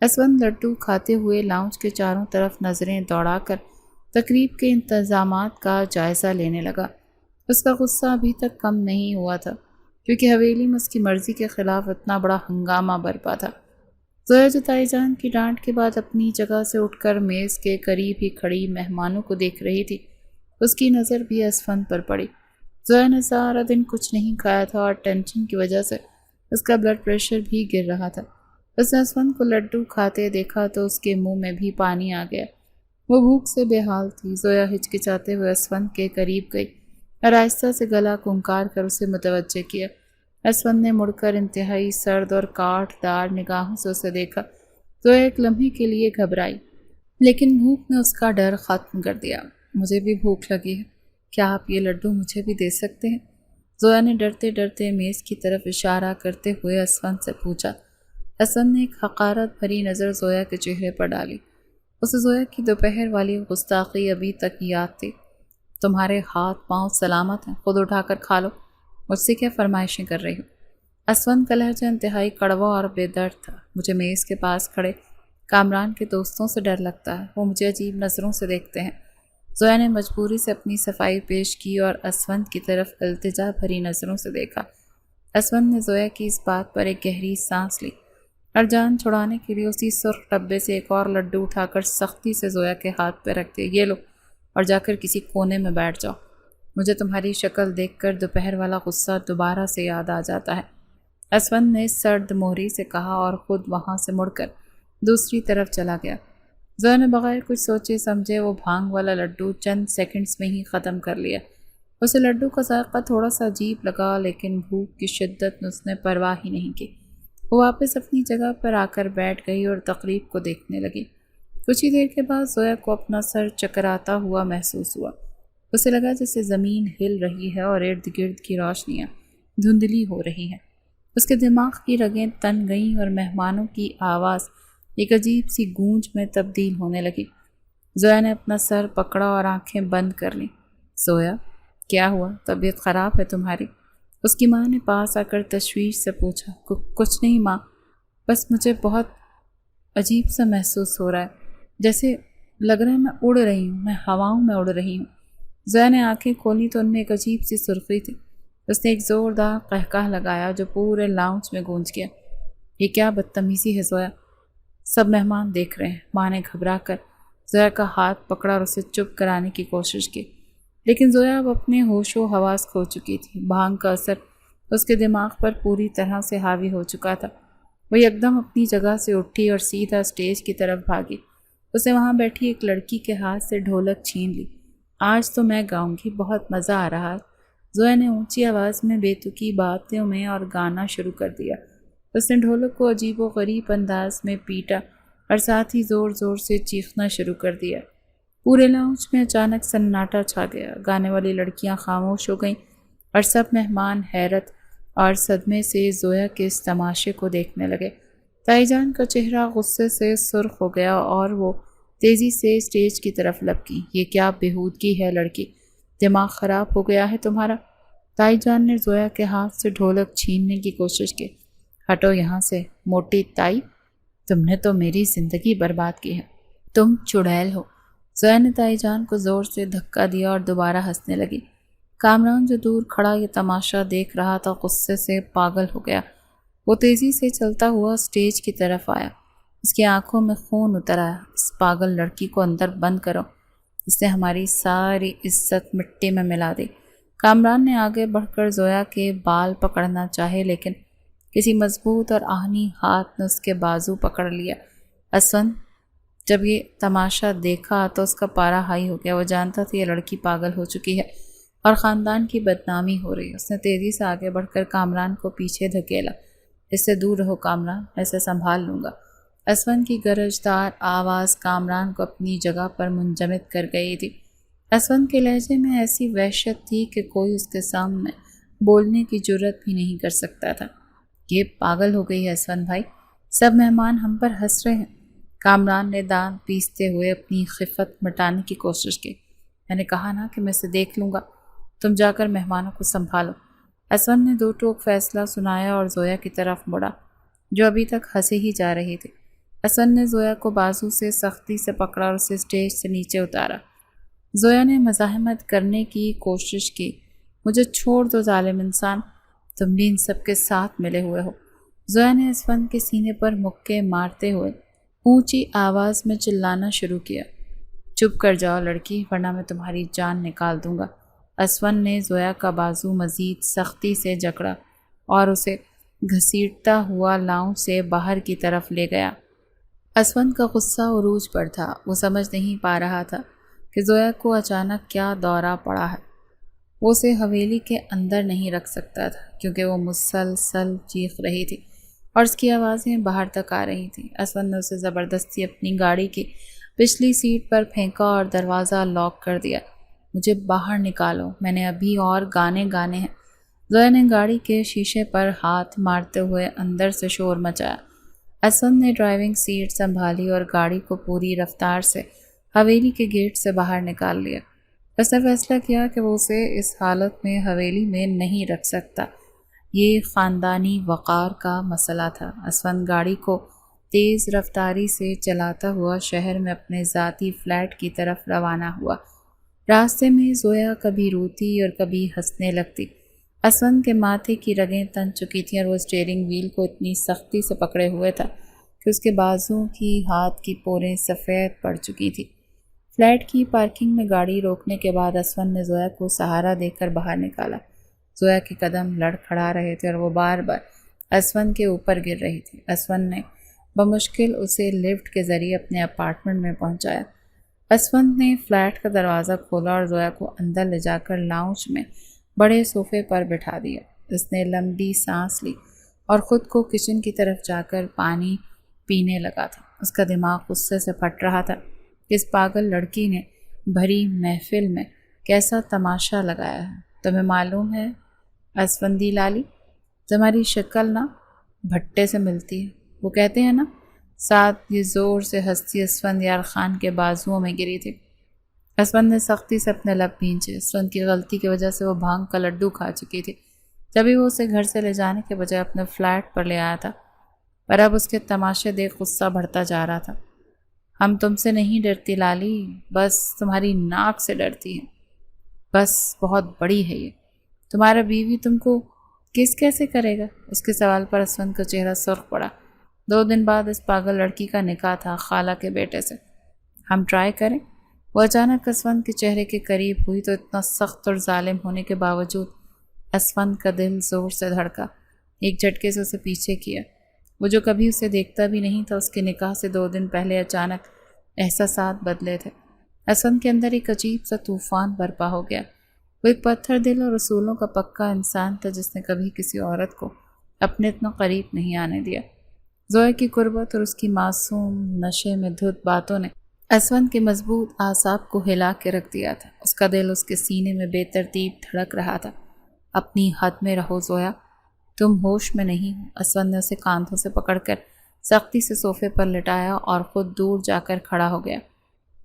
اسفند لڈو کھاتے ہوئے لاؤنج کے چاروں طرف نظریں دوڑا کر تقریب کے انتظامات کا جائزہ لینے لگا۔ اس کا غصہ ابھی تک کم نہیں ہوا تھا، کیونکہ حویلی میں اس کی مرضی کے خلاف اتنا بڑا ہنگامہ برپا تھا۔ زویا جو تائی جان کی ڈانٹ کے بعد اپنی جگہ سے اٹھ کر میز کے قریب ہی کھڑی مہمانوں کو دیکھ رہی تھی، اس کی نظر بھی اسفند پر پڑی۔ زویا نے سارا دن کچھ نہیں کھایا تھا اور ٹینشن کی وجہ سے اس کا بلڈ پریشر بھی گر رہا تھا۔ اس نے اسفند کو لڈو کھاتے دیکھا تو اس کے منہ میں بھی پانی آ گیا۔ وہ بھوک سے بے حال تھی۔ زویا ہچکچاتے ہوئے اسفند کے قریب گئی اور آہستہ سے گلا کھنکار کر اسے متوجہ کیا۔ اسفند نے مڑ کر انتہائی سرد اور کاٹ دار نگاہوں سے اسے دیکھا۔ زویا ایک لمحے کے لیے گھبرائی، لیکن بھوک نے اس کا ڈر ختم کر دیا۔ مجھے بھی بھوک لگی ہے، کیا آپ یہ لڈو مجھے بھی دے سکتے ہیں؟ زویا نے ڈرتے ڈرتے میز کی طرف اشارہ کرتے ہوئے اسفند سے پوچھا۔ اسفند نے ایک حقارت بھری نظر زویا کے چہرے پر ڈالی۔ اسے زویا کی دوپہر والی گستاخی ابھی تک یاد تھی۔ تمہارے ہاتھ پاؤں سلامت ہیں، خود اٹھا کر کھا لو، مجھ سے کیا فرمائشیں کر رہی ہو؟ اسفند کا لہجہ انتہائی کڑوا اور بے درد تھا۔ مجھے میز کے پاس کھڑے کامران کے دوستوں سے ڈر لگتا ہے، وہ مجھے عجیب نظروں سے دیکھتے ہیں۔ زویا نے مجبوری سے اپنی صفائی پیش کی اور اسفند کی طرف التجا بھری نظروں سے دیکھا۔ اسفند نے زویا کی اس بات پر ایک گہری سانس لی اور جان چھڑانے کے لیے اسی سرخ ڈبے سے ایک اور لڈو اٹھا کر سختی سے زویا کے ہاتھ پہ رکھ دیا۔ یہ لو اور جا کر کسی کونے میں بیٹھ جاؤ، مجھے تمہاری شکل دیکھ کر دوپہر والا غصہ دوبارہ سے یاد آ جاتا ہے۔ اسفند نے سرد مہری سے کہا اور خود وہاں سے مڑ کر دوسری طرف چلا گیا۔ زویا نے بغیر کچھ سوچے سمجھے وہ بھانگ والا لڈو چند سیکنڈز میں ہی ختم کر لیا۔ اسے لڈو کا ذائقہ تھوڑا سا عجیب لگا، لیکن بھوک کی شدت نے اس نے پرواہ ہی نہیں کی۔ وہ واپس اپنی جگہ پر آ کر بیٹھ گئی اور تقریب کو دیکھنے لگی۔ کچھ ہی دیر کے بعد زویا کو اپنا سر چکراتا ہوا محسوس ہوا۔ اسے لگا جیسے زمین ہل رہی ہے اور ارد گرد کی روشنیاں دھندلی ہو رہی ہیں۔ اس کے دماغ کی رگیں تن گئیں اور مہمانوں کی آواز ایک عجیب سی گونج میں تبدیل ہونے لگی۔ زویا نے اپنا سر پکڑا اور آنکھیں بند کر لیں۔ زویا، کیا ہوا؟ طبیعت خراب ہے تمہاری؟ اس کی ماں نے پاس آ کر تشویش سے پوچھا۔ کچھ نہیں ماں، بس مجھے بہت عجیب سا محسوس ہو رہا ہے، جیسے لگ رہا ہے میں اڑ رہی ہوں، میں ہواؤں میں اڑ رہی ہوں۔ زویا نے آنکھیں کھولی تو ان میں ایک عجیب سی سرخی تھی۔ اس نے ایک زوردار قہقہ لگایا جو پورے لاؤنج میں گونج گیا۔ یہ کیا بدتمیزی ہے زویا، سب مہمان دیکھ رہے ہیں۔ ماں نے گھبرا کر زویا کا ہاتھ پکڑا اور اسے چپ کرانے کی کوشش کی، لیکن زویا اب اپنے ہوش و حواس کھو چکی تھی۔ بھانگ کا اثر اس کے دماغ پر پوری طرح سے حاوی ہو چکا تھا۔ وہ یکدم اپنی جگہ سے اٹھی اور سیدھا اسٹیج کی طرف بھاگی۔ اسے وہاں بیٹھی ایک لڑکی کے ہاتھ سے ڈھولک چھین لی۔ آج تو میں گاؤں گی، بہت مزہ آ رہا ہے۔ زویا نے اونچی آواز میں بے تکی باتوں میں اور گانا شروع کر دیا۔ اس نے ڈھولک کو عجیب و غریب انداز میں پیٹا اور ساتھ ہی زور زور سے چیخنا شروع کر دیا۔ پورے لاؤنج میں اچانک سناٹا چھا گیا۔ گانے والی لڑکیاں خاموش ہو گئیں اور سب مہمان حیرت اور صدمے سے زویا کے اس تماشے کو دیکھنے لگے۔ تائی جان کا چہرہ غصے سے سرخ ہو گیا اور وہ تیزی سے اسٹیج کی طرف لپکی۔ یہ کیا بےہودگی ہے لڑکی، دماغ خراب ہو گیا ہے تمہارا؟ تائی جان نے زویا کے ہاتھ سے ڈھولک چھیننے کی کوشش کی۔ ہٹو یہاں سے موٹی تائی، تم نے تو میری زندگی برباد کی ہے، تم چڑیل ہو۔ زویا نے تائی جان کو زور سے دھکا دیا اور دوبارہ ہنسنے لگی۔ کامران جو دور کھڑا یہ تماشا دیکھ رہا تھا غصے سے پاگل ہو گیا۔ وہ تیزی سے چلتا ہوا اسٹیج کی طرف آیا۔ اس کی آنکھوں میں خون اتر آیا۔ اس پاگل لڑکی کو اندر بند کرو، اس نے ہماری ساری عزت مٹی میں ملا دی۔ کامران نے آگے بڑھ کر زویا کے بال پکڑنا چاہے، لیکن کسی مضبوط اور آہنی ہاتھ نے اس کے بازو پکڑ لیا۔ اسفند جب یہ تماشا دیکھا تو اس کا پارا ہائی ہو گیا۔ وہ جانتا تھا یہ لڑکی پاگل ہو چکی ہے اور خاندان کی بدنامی ہو رہی ہے۔ اس نے تیزی سے آگے بڑھ کر کامران کو پیچھے دھکیلا۔ اس سے دور رہو کامران، میں اسے سنبھال لوں گا۔ اسفند کی گرجدار آواز کامران کو اپنی جگہ پر منجمد کر گئی تھی۔ اسفند کے لہجے میں ایسی وحشت تھی کہ کوئی اس کے سامنے بولنے کی جرت بھی نہیں کر سکتا تھا۔ یہ پاگل ہو گئی ہے اسفند بھائی، سب مہمان ہم پر ہنس رہے ہیں۔ کامران نے دانت پیستے ہوئے اپنی خفت مٹانے کی کوشش کی۔ میں نے کہا نا کہ میں اسے دیکھ لوں گا، تم جا کر مہمانوں کو سنبھالو۔ اسفند نے دو ٹوک فیصلہ سنایا اور زویا کی طرف مڑا، جو ابھی تک ہنسے ہی جا رہی تھی۔ اسفند نے زویا کو بازو سے سختی سے پکڑا اور اسے اسٹیج سے نیچے اتارا۔ زویا نے مزاحمت کرنے کی کوشش کی۔ مجھے چھوڑ دو ظالم انسان، تم بھی ان سب کے ساتھ ملے ہوئے ہو۔ زویا نے اسفند کے سینے پر مکے مارتے ہوئے اونچی آواز میں چلانا شروع کیا۔ چپ کر جاؤ لڑکی، ورنہ میں تمہاری جان نکال دوں گا۔ اسفند نے زویا کا بازو مزید سختی سے جکڑا اور اسے گھسیٹتا ہوا لاؤنج سے باہر کی طرف لے گیا۔ اسفند کا غصہ عروج پر تھا۔ وہ سمجھ نہیں پا رہا تھا کہ زویا کو اچانک کیا دورہ پڑا ہے۔ وہ اسے حویلی کے اندر نہیں رکھ سکتا تھا کیونکہ وہ مسلسل چیخ رہی تھی اور اس کی آوازیں باہر تک آ رہی تھیں۔ اسفند نے اسے زبردستی اپنی گاڑی کی پچھلی سیٹ پر پھینکا اور دروازہ لاک کر دیا۔ مجھے باہر نکالو، میں نے ابھی اور گانے گانے ہیں۔ زویا نے گاڑی کے شیشے پر ہاتھ مارتے ہوئے اندر سے شور مچایا۔ اسفند نے ڈرائیونگ سیٹ سنبھالی اور گاڑی کو پوری رفتار سے حویلی کے گیٹ سے باہر نکال لیا۔ اس نے فیصلہ کیا کہ وہ اسے اس حالت میں حویلی میں نہیں رکھ سکتا۔ یہ خاندانی وقار کا مسئلہ تھا۔ اسفند گاڑی کو تیز رفتاری سے چلاتا ہوا شہر میں اپنے ذاتی فلیٹ کی طرف روانہ ہوا۔ راستے میں زویا کبھی روتی اور کبھی ہنسنے لگتی۔ اسفند کے ماتھے کی رگیں تن چکی تھیں اور وہ اسٹیئرنگ وہیل کو اتنی سختی سے پکڑے ہوئے تھا کہ اس کے بازوؤں کی ہاتھ کی پوریں سفید پڑ چکی تھی۔ فلیٹ کی پارکنگ میں گاڑی روکنے کے بعد اسفند نے زویا کو سہارا دے کر باہر نکالا۔ زویا کے قدم لڑکھڑا رہے تھے اور وہ بار بار اسفند کے اوپر گر رہی تھی۔ اسفند نے بمشکل اسے لفٹ کے ذریعے اپنے اپارٹمنٹ میں پہنچایا۔ اسفند نے فلیٹ کا دروازہ کھولا اور زویا کو اندر لے جا کر لاؤنج میں بڑے صوفے پر بٹھا دیا۔ اس نے لمبی سانس لی اور خود کو کچن کی طرف جا کر پانی پینے لگا تھا۔ اس کا دماغ غصے سے پھٹ رہا تھا کہ اس پاگل لڑکی نے بھری محفل میں کیسا تماشا لگایا ہے۔ تمہیں معلوم ہے اسفندی لالی، تمہاری شکل نا بھٹے سے ملتی ہے۔ وہ کہتے ہیں نا، ساتھ یہ زور سے ہنسی اسفند یار خان کے بازوؤں میں گری تھی۔ اسفند نے سختی سے اپنے لب بھینچے۔ اسفند کی غلطی کی وجہ سے وہ بھانگ کا لڈو کھا چکی تھی، جبھی وہ اسے گھر سے لے جانے کے بجائے اپنے فلیٹ پر لے آیا تھا، پر اب اس کے تماشے دیکھ غصہ بڑھتا جا رہا تھا۔ ہم تم سے نہیں ڈرتی لالی، بس تمہاری ناک سے ڈرتی ہیں۔ بس بہت بڑی ہے یہ، تمہارا بیوی تم کو کس کیسے کرے گا؟ اس کے سوال پر اسفند کا چہرہ سرخ پڑا۔ 2 دن بعد اس پاگل لڑکی کا نکاح تھا خالہ کے بیٹے سے۔ ہم ٹرائی کریں؟ وہ اچانک اسفند کے چہرے کے قریب ہوئی تو اتنا سخت اور ظالم ہونے کے باوجود اسفند کا دل زور سے دھڑکا۔ ایک جھٹکے سے اسے پیچھے کیا۔ وہ جو کبھی اسے دیکھتا بھی نہیں تھا، اس کے نکاح سے 2 دن پہلے اچانک احساسات بدلے تھے۔ اسفند کے اندر ایک عجیب سا طوفان برپا ہو گیا۔ وہ ایک پتھر دل اور اصولوں کا پکا انسان تھا جس نے کبھی کسی عورت کو اپنے اتنا قریب نہیں آنے دیا۔ زویا کی قربت اور اس کی معصوم نشے میں دھت باتوں نے اسفند کے مضبوط اعصاب کو ہلا کے رکھ دیا تھا۔ اس کا دل اس کے سینے میں بے ترتیب دھڑک رہا تھا۔ اپنی حد میں رہو زویا، تم ہوش میں نہیں ہو۔ اسفند نے اسے کاندھوں سے پکڑ کر سختی سے صوفے پر لٹایا اور خود دور جا کر کھڑا ہو گیا۔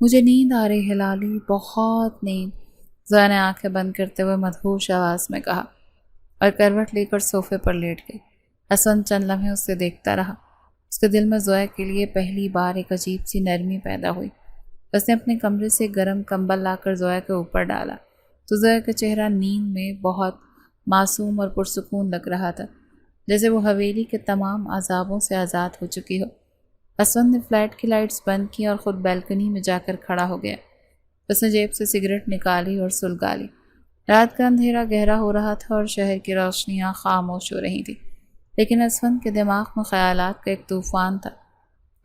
مجھے نیند آ رہی ہے لالی، بہت نیند، زویا نے آنکھیں بند کرتے ہوئے مدہوش آواز میں کہا اور کروٹ لے کر صوفے پر لیٹ گئی۔ اسفند چند لمحے اسے دیکھتا رہا۔ اس کے دل میں زویا کے لیے پہلی بار ایک عجیب سی نرمی پیدا ہوئی۔ اس نے اپنے کمرے سے گرم کمبل لا کر زویا کے اوپر ڈالا تو زویا کا چہرہ نیند میں بہت معصوم اور پرسکون لگ رہا تھا، جیسے وہ حویلی کے تمام عذابوں سے آزاد ہو چکی ہو۔ اسفند نے فلیٹ کی لائٹس بند کی اور خود بیلکنی میں جا کر کھڑا ہو گیا۔ اس نے جیب سے سگریٹ نکالی اور سلگا لی۔ رات کا اندھیرا گہرا ہو رہا تھا اور شہر کی روشنیاں خاموش ہو رہی تھیں، لیکن اسفند کے دماغ میں خیالات کا ایک طوفان تھا۔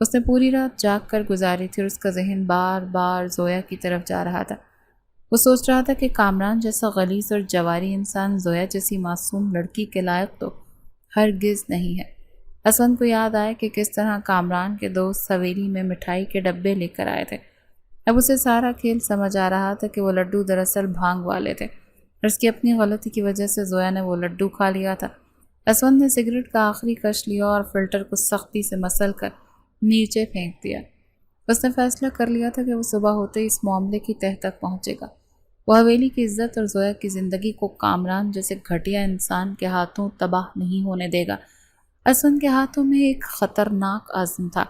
اس نے پوری رات جاگ کر گزاری تھی اور اس کا ذہن بار بار زویا کی طرف جا رہا تھا۔ وہ سوچ رہا تھا کہ کامران جیسا غلیظ اور جواری انسان زویا جیسی معصوم لڑکی کے لائق تو ہرگز نہیں ہے۔ اسفند کو یاد آیا کہ کس طرح کامران کے دوست حویلی میں مٹھائی کے ڈبے لے کر آئے تھے۔ اب اسے سارا کھیل سمجھ آ رہا تھا کہ وہ لڈو دراصل بھانگ والے تھے اور اس کی اپنی غلطی کی وجہ سے زویا نے وہ لڈو کھا لیا تھا۔ اسفند نے سگریٹ کا آخری کش لیا اور فلٹر کو سختی سے مسل کر نیچے پھینک دیا۔ اس نے فیصلہ کر لیا تھا کہ وہ صبح ہوتے ہی اس معاملے کی تہہ تک پہنچے گا۔ وہ حویلی کی عزت اور زویا کی زندگی کو کامران جیسے گھٹیا انسان کے ہاتھوں تباہ نہیں ہونے دے گا۔ اسفند کے ہاتھوں میں ایک خطرناک عزم تھا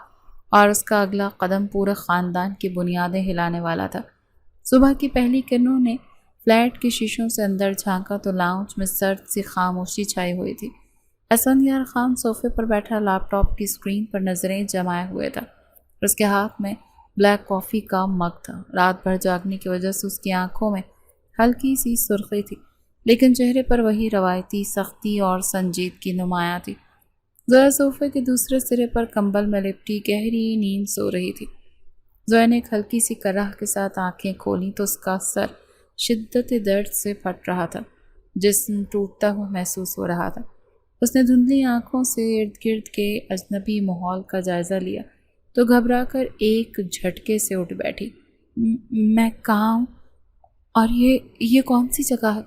اور اس کا اگلا قدم پورے خاندان کی بنیادیں ہلانے والا تھا۔ صبح کی پہلی کرنوں نے فلیٹ کے شیشوں سے اندر جھانکا تو لاؤنج میں سرد سی خاموشی چھائی ہوئی تھی۔ اسفند یار خان صوفے پر بیٹھا لیپ ٹاپ کی اسکرین پر نظریں جمائے ہوئے تھا اور اس کے ہاتھ میں بلیک کافی کا مگ تھا۔ رات بھر جاگنے کی وجہ سے اس کی آنکھوں میں ہلکی سی سرخی تھی، لیکن چہرے پر وہی روایتی سختی اور سنجیدگی نمایاں تھی۔ زویا صوفے کے دوسرے سرے پر کمبل میں لپٹی گہری نیند سو رہی تھی۔ زویا نے ایک ہلکی سی کرہ کے ساتھ آنکھیں کھولیں تو اس کا سر شدت درد سے پھٹ رہا تھا، جسم ٹوٹتا ہوا محسوس ہو رہا تھا۔ اس نے دھندلی آنکھوں سے ارد گرد کے اجنبی ماحول کا جائزہ لیا تو گھبرا کر ایک جھٹکے سے اٹھ بیٹھی۔ میں کہاں ہوں اور یہ کون سی جگہ ہے؟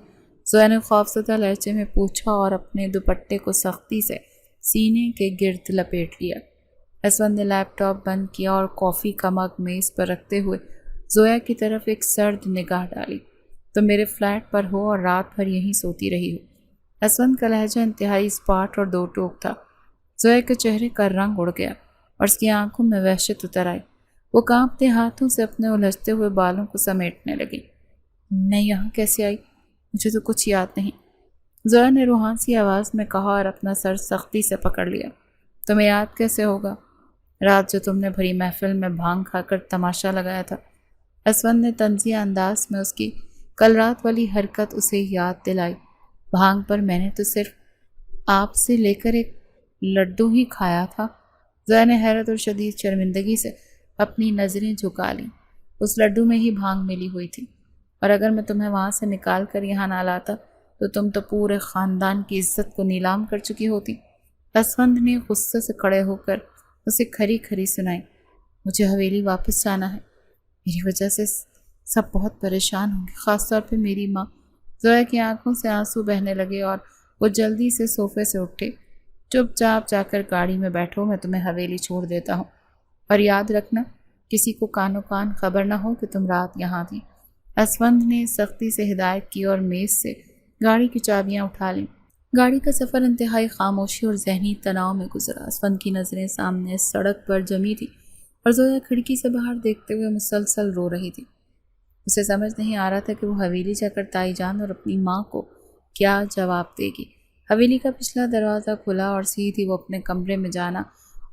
زویا نے خوفزدہ لہجے میں پوچھا اور اپنے دوپٹے کو سختی سے سینے کے گرد لپیٹ لیا۔ اسفند نے لیپ ٹاپ بند کیا اور کافی کا مگ میز پر رکھتے ہوئے زویا کی طرف ایک سرد نگاہ ڈالی۔ تم میرے فلیٹ پر ہو اور رات بھر یہیں سوتی رہی ہو۔ اسفند کا لہجہ انتہائی اسپاٹ اور دو ٹوک تھا۔ زویا کے چہرے کا رنگ اڑ گیا اور اس کی آنکھوں میں وحشت اتر آئی۔ وہ کانپتے ہاتھوں سے اپنے الجھتے ہوئے بالوں کو سمیٹنے لگی۔ میں یہاں کیسے آئی؟ مجھے تو کچھ یاد نہیں، زویا نے روحانسی آواز میں کہا اور اپنا سر سختی سے پکڑ لیا۔ تمہیں یاد کیسے ہوگا؟ رات جو تم نے بھری محفل میں بھانگ کھا کر تماشا لگایا تھا۔ اسفند نے طنزیہ انداز میں اس کی کل رات والی حرکت اسے یاد دلائی۔ بھانگ پر میں نے تو صرف آپ سے لے کر ایک لڈو ہی کھایا تھا۔ زویا نے حیرت اور شدید شرمندگی سے اپنی نظریں جھکا لیں۔ اس لڈو میں ہی بھانگ ملی ہوئی تھی، اور اگر میں تمہیں وہاں سے نکال کر یہاں نہ لاتا تو تم تو پورے خاندان کی عزت کو نیلام کر چکی ہوتی۔ اسفند نے غصے سے کھڑے ہو کر اسے کھری کھری سنائی۔ مجھے حویلی واپس جانا ہے، میری وجہ سے سب بہت پریشان ہوں گے، خاص طور پہ میری ماں۔ زویا کی آنکھوں سے آنسو بہنے لگے اور وہ جلدی سے صوفے سے اٹھے۔ چپ چاپ جا کر گاڑی میں بیٹھو، میں تمہیں حویلی چھوڑ دیتا ہوں، اور یاد رکھنا کسی کو کانوں کان خبر نہ ہو کہ تم رات یہاں تھی۔ اسفند نے سختی سے ہدایت کی اور میز سے گاڑی کی چابیاں اٹھا لیں۔ گاڑی کا سفر انتہائی خاموشی اور ذہنی تناؤ میں گزرا۔ اسفند کی نظریں سامنے سڑک پر جمی تھی اور زویا کھڑکی سے باہر دیکھتے ہوئے مسلسل رو رہی تھی۔ اسے سمجھ نہیں آ رہا تھا کہ وہ حویلی جا کر تائی جان اور اپنی ماں کو کیا جواب دے گی۔ حویلی کا پچھلا دروازہ کھلا اور سیدھی وہ اپنے کمرے میں جانا،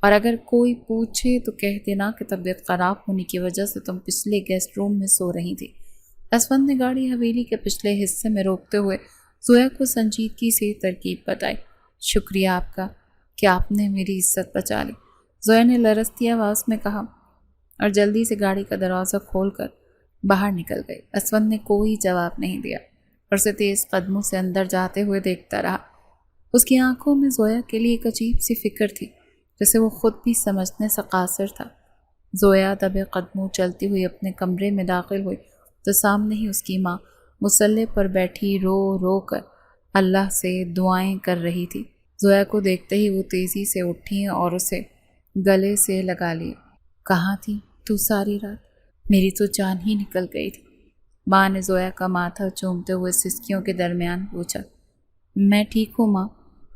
اور اگر کوئی پوچھے تو کہہ دینا کہ طبیعت خراب ہونے کی وجہ سے تم پچھلے گیسٹ روم میں سو رہی تھی۔ اسفند نے گاڑی حویلی کے پچھلے حصے میں روکتے ہوئے زویا کو سنجیدگی سے ترکیب بتائی۔ شکریہ آپ کا کہ آپ نے میری عزت بچا لی، زویا نے لرزتی آواز میں کہا، اور جلدی سے گاڑی کا دروازہ کھول کر باہر نکل گئی۔ اسفند نے کوئی جواب نہیں دیا اور اسے تیز قدموں سے اندر جاتے ہوئے دیکھتا رہا۔ اس کی آنکھوں میں زویا کے لیے ایک عجیب سی فکر تھی جسے وہ خود بھی سمجھنے سے قاصر تھا۔ زویا دبے قدموں چلتی ہوئی اپنے کمرے میں داخل ہوئی تو سامنے ہی اس کی ماں مصلے پر بیٹھی رو رو کر اللہ سے دعائیں کر رہی تھی۔ زویا کو دیکھتے ہی وہ تیزی سے اٹھی اور اسے گلے سے لگا لیے۔ کہاں تھی تو ساری رات؟ میری تو جان ہی نکل گئی تھی، ماں نے زویا کا ماتھا چومتے ہوئے سسکیوں کے درمیان پوچھا۔ میں ٹھیک ہوں ماں،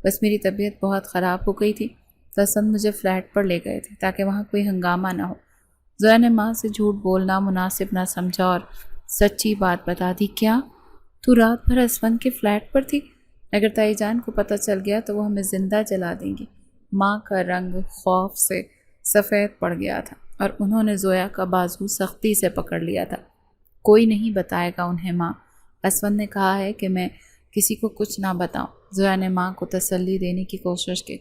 بس میری طبیعت بہت خراب ہو گئی تھی تو اسفند مجھے فلیٹ پر لے گئے تھے تاکہ وہاں کوئی ہنگامہ نہ ہو۔ زویا نے ماں سے جھوٹ بولنا مناسب نہ سمجھا اور سچی بات بتا دی۔ کیا تو رات بھر اسفند کے فلیٹ پر تھی؟ اگر تائی جان کو پتہ چل گیا تو وہ ہمیں زندہ جلا دیں گی۔ ماں کا رنگ خوف سے سفید پڑ گیا تھا اور انہوں نے زویا کا بازو سختی سے پکڑ لیا تھا۔ کوئی نہیں بتائے گا انہیں ماں، اسفند نے کہا ہے کہ میں کسی کو کچھ نہ بتاؤں۔ زویا نے ماں کو تسلی دینے کی کوشش کی۔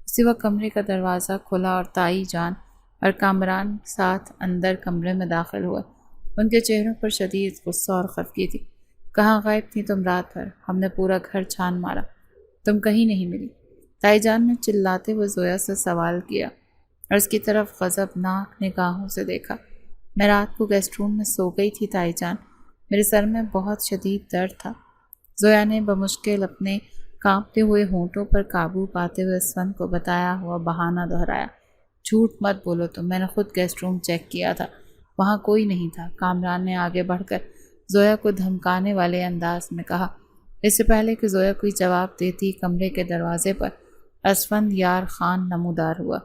اسی وقت کمرے کا دروازہ کھلا اور تائی جان اور کامران ساتھ اندر کمرے میں داخل ہوئے۔ ان کے چہروں پر شدید غصہ اور خفگی تھی۔ کہاں غائب تھی تم رات بھر؟ ہم نے پورا گھر چھان مارا، تم کہیں نہیں ملی، تائی جان نے چلاتے ہوئے زویا سے سوال کیا اور اس کی طرف غضبناک نگاہوں سے دیکھا۔ میں رات کو گیسٹ روم میں سو گئی تھی تائی جان، میرے سر میں بہت شدید درد تھا۔ زویا نے بمشکل اپنے کانپتے ہوئے ہونٹوں پر قابو پاتے ہوئے اسفند کو بتایا ہوا بہانہ دہرایا۔ جھوٹ مت بولو تم، میں نے خود گیسٹ روم چیک کیا تھا، وہاں کوئی نہیں تھا، کامران نے آگے بڑھ کر زویا کو دھمکانے والے انداز میں کہا۔ اس سے پہلے کہ زویا کوئی جواب دیتی، کمرے کے دروازے پر اسفند یار خان نمودار ہوا۔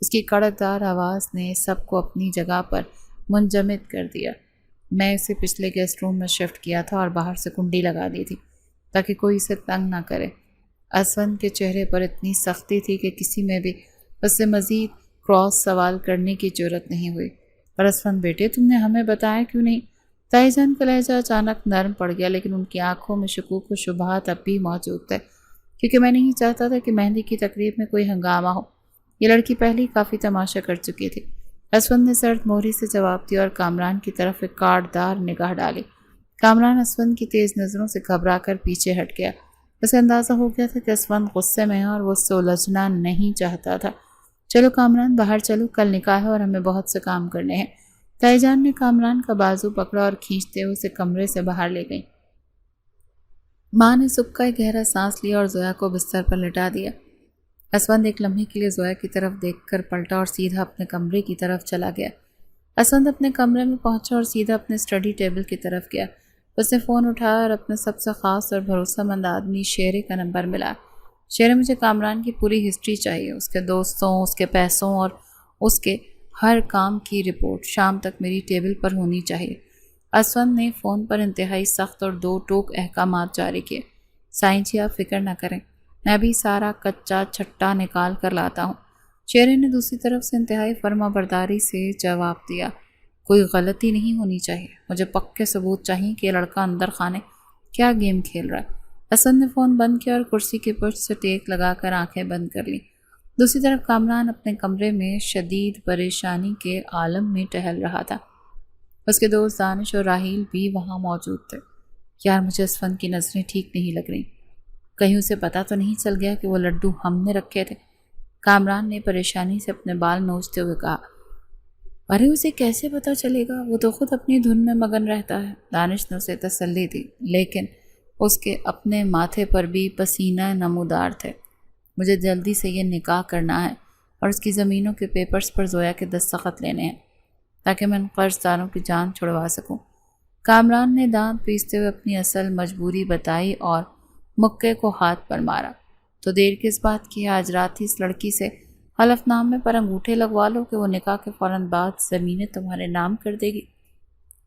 اس کی کڑکدار آواز نے سب کو اپنی جگہ پر منجمد کر دیا۔ میں اسے پچھلے گیسٹ روم میں شفٹ کیا تھا اور باہر سے کنڈی لگا دی تھی تاکہ کوئی اسے تنگ نہ کرے۔ اسفند کے چہرے پر اتنی سختی تھی کہ کسی میں بھی اس سے مزید کراس سوال کرنے کی جرت نہیں ہوئی۔ پر اسفند بیٹے، تم نے ہمیں بتایا کیوں نہیں؟ تائی جان کا لہجہ اچانک نرم پڑ گیا، لیکن ان کی آنکھوں میں شکوک و شبہات اب بھی موجود تھے، کیونکہ میں نہیں چاہتا تھا کہ مہندی کی تقریب میں کوئی ہنگامہ ہو۔ یہ لڑکی پہلے ہی کافی تماشا کر چکی تھی۔ اسفند نے سرد مہری سے جواب دیا اور کامران کی طرف ایک کاٹدار نگاہ ڈالی۔ کامران اسفند کی تیز نظروں سے گھبرا کر پیچھے ہٹ گیا۔ اسے اندازہ ہو گیا تھا کہ اسفند غصے میں ہے اور وہ اس سے الجھنا نہیں چاہتا تھا۔ چلو کامران، باہر چلو، کل نکاح ہے اور ہمیں بہت سے کام کرنے ہیں۔ تائی جان نے کامران کا بازو پکڑا اور کھینچتے ہوئے اسے کمرے سے باہر لے گئی۔ ماں نے سکھ کا ایک گہرا سانس لیا اور زویا کو بستر پر لٹا دیا۔ اسفند ایک لمحے کے لیے زویا کی طرف دیکھ کر پلٹا اور سیدھا اپنے کمرے کی طرف چلا گیا۔ اسفند اپنے کمرے میں پہنچا اور سیدھا اپنے اسٹڈی ٹیبل کی طرف گیا۔ اس نے فون اٹھایا اور اپنے سب سے خاص اور بھروسہ مند آدمی شیرے کا نمبر ملا۔ شیرے، مجھے کامران کی پوری ہسٹری چاہیے، اس کے دوستوں، اس کے پیسوں اور اس کے ہر کام کی رپورٹ شام تک میری ٹیبل پر ہونی چاہیے۔ اسفند نے فون پر انتہائی سخت اور دو ٹوک احکامات جاری کیے۔ سائیں جی، آپ فکر نہ کریں، میں ابھی سارا کچا چھٹا نکال کر لاتا ہوں۔ شیرے نے دوسری طرف سے انتہائی فرما برداری سے جواب دیا۔ کوئی غلطی نہیں ہونی چاہیے، مجھے پکے ثبوت چاہیے کہ یہ لڑکا اندر خانے کیا گیم کھیل رہا ہے۔ اسفند نے فون بند کیا اور کرسی کے پشت سے ٹیک لگا کر آنکھیں بند کر لیں۔ دوسری طرف کامران اپنے کمرے میں شدید پریشانی کے عالم میں ٹہل رہا تھا۔ اس کے دوست دانش اور راحیل بھی وہاں موجود تھے۔ یار مجھے اسفند کی نظریں ٹھیک نہیں لگ رہی، کہیں اسے پتہ تو نہیں چل گیا کہ وہ لڈو ہم نے رکھے تھے؟ کامران نے پریشانی سے اپنے بال نوچتے ہوئے کہا۔ ارے اسے کیسے پتہ چلے گا، وہ تو خود اپنی دھن میں مگن رہتا ہے، دانش نے اسے تسلی دی، لیکن اس کے اپنے ماتھے پر بھی پسینہ نمودار تھے۔ مجھے جلدی سے یہ نکاح کرنا ہے اور اس کی زمینوں کے پیپرز پر زویا کے دستخط لینے ہیں تاکہ میں ان قرض داروں کی جان چھڑوا سکوں۔ کامران نے دانت پیستے ہوئے اپنی اصل مجبوری بتائی اور مکے کو ہاتھ پر مارا۔ تو دیر کس بات کی، آج رات ہی اس لڑکی سے حلف نامے پر انگوٹھے لگوا لو کہ وہ نکاح کے فوراً بعد زمینیں تمہارے نام کر دے گی۔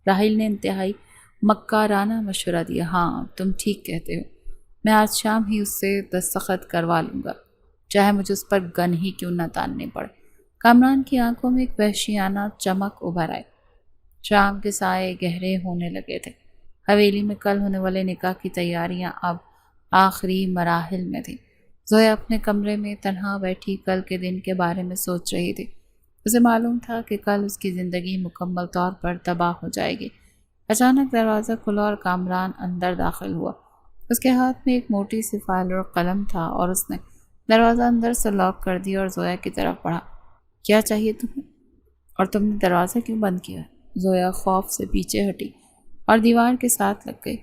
راحیل نے انتہائی مکارانہ مشورہ دیا۔ ہاں تم ٹھیک کہتے ہو، میں آج شام ہی اس سے دستخط کروا لوں گا، چاہے مجھے اس پر گن ہی کیوں نہ تاننے پڑے۔ کامران کی آنکھوں میں ایک وحشیانہ چمک ابھر آئی۔ شام کے سائے گہرے ہونے لگے تھے۔ حویلی میں کل ہونے والے نکاح کی تیاریاں اب آخری مراحل میں تھیں۔ زویا اپنے کمرے میں تنہا بیٹھی کل کے دن کے بارے میں سوچ رہی تھی۔ اسے معلوم تھا کہ کل اس کی زندگی مکمل طور پر تباہ ہو جائے گی۔ اچانک دروازہ کھلا اور کامران اندر داخل ہوا۔ اس کے ہاتھ میں ایک موٹی سی فائل اور قلم تھا اور اس نے دروازہ اندر سے لاک کر دیا اور زویا کی طرف بڑھا۔ کیا چاہیے تمہیں؟ اور تم نے دروازہ کیوں بند کیا؟ زویا خوف سے پیچھے ہٹی اور دیوار کے ساتھ لگ گئی۔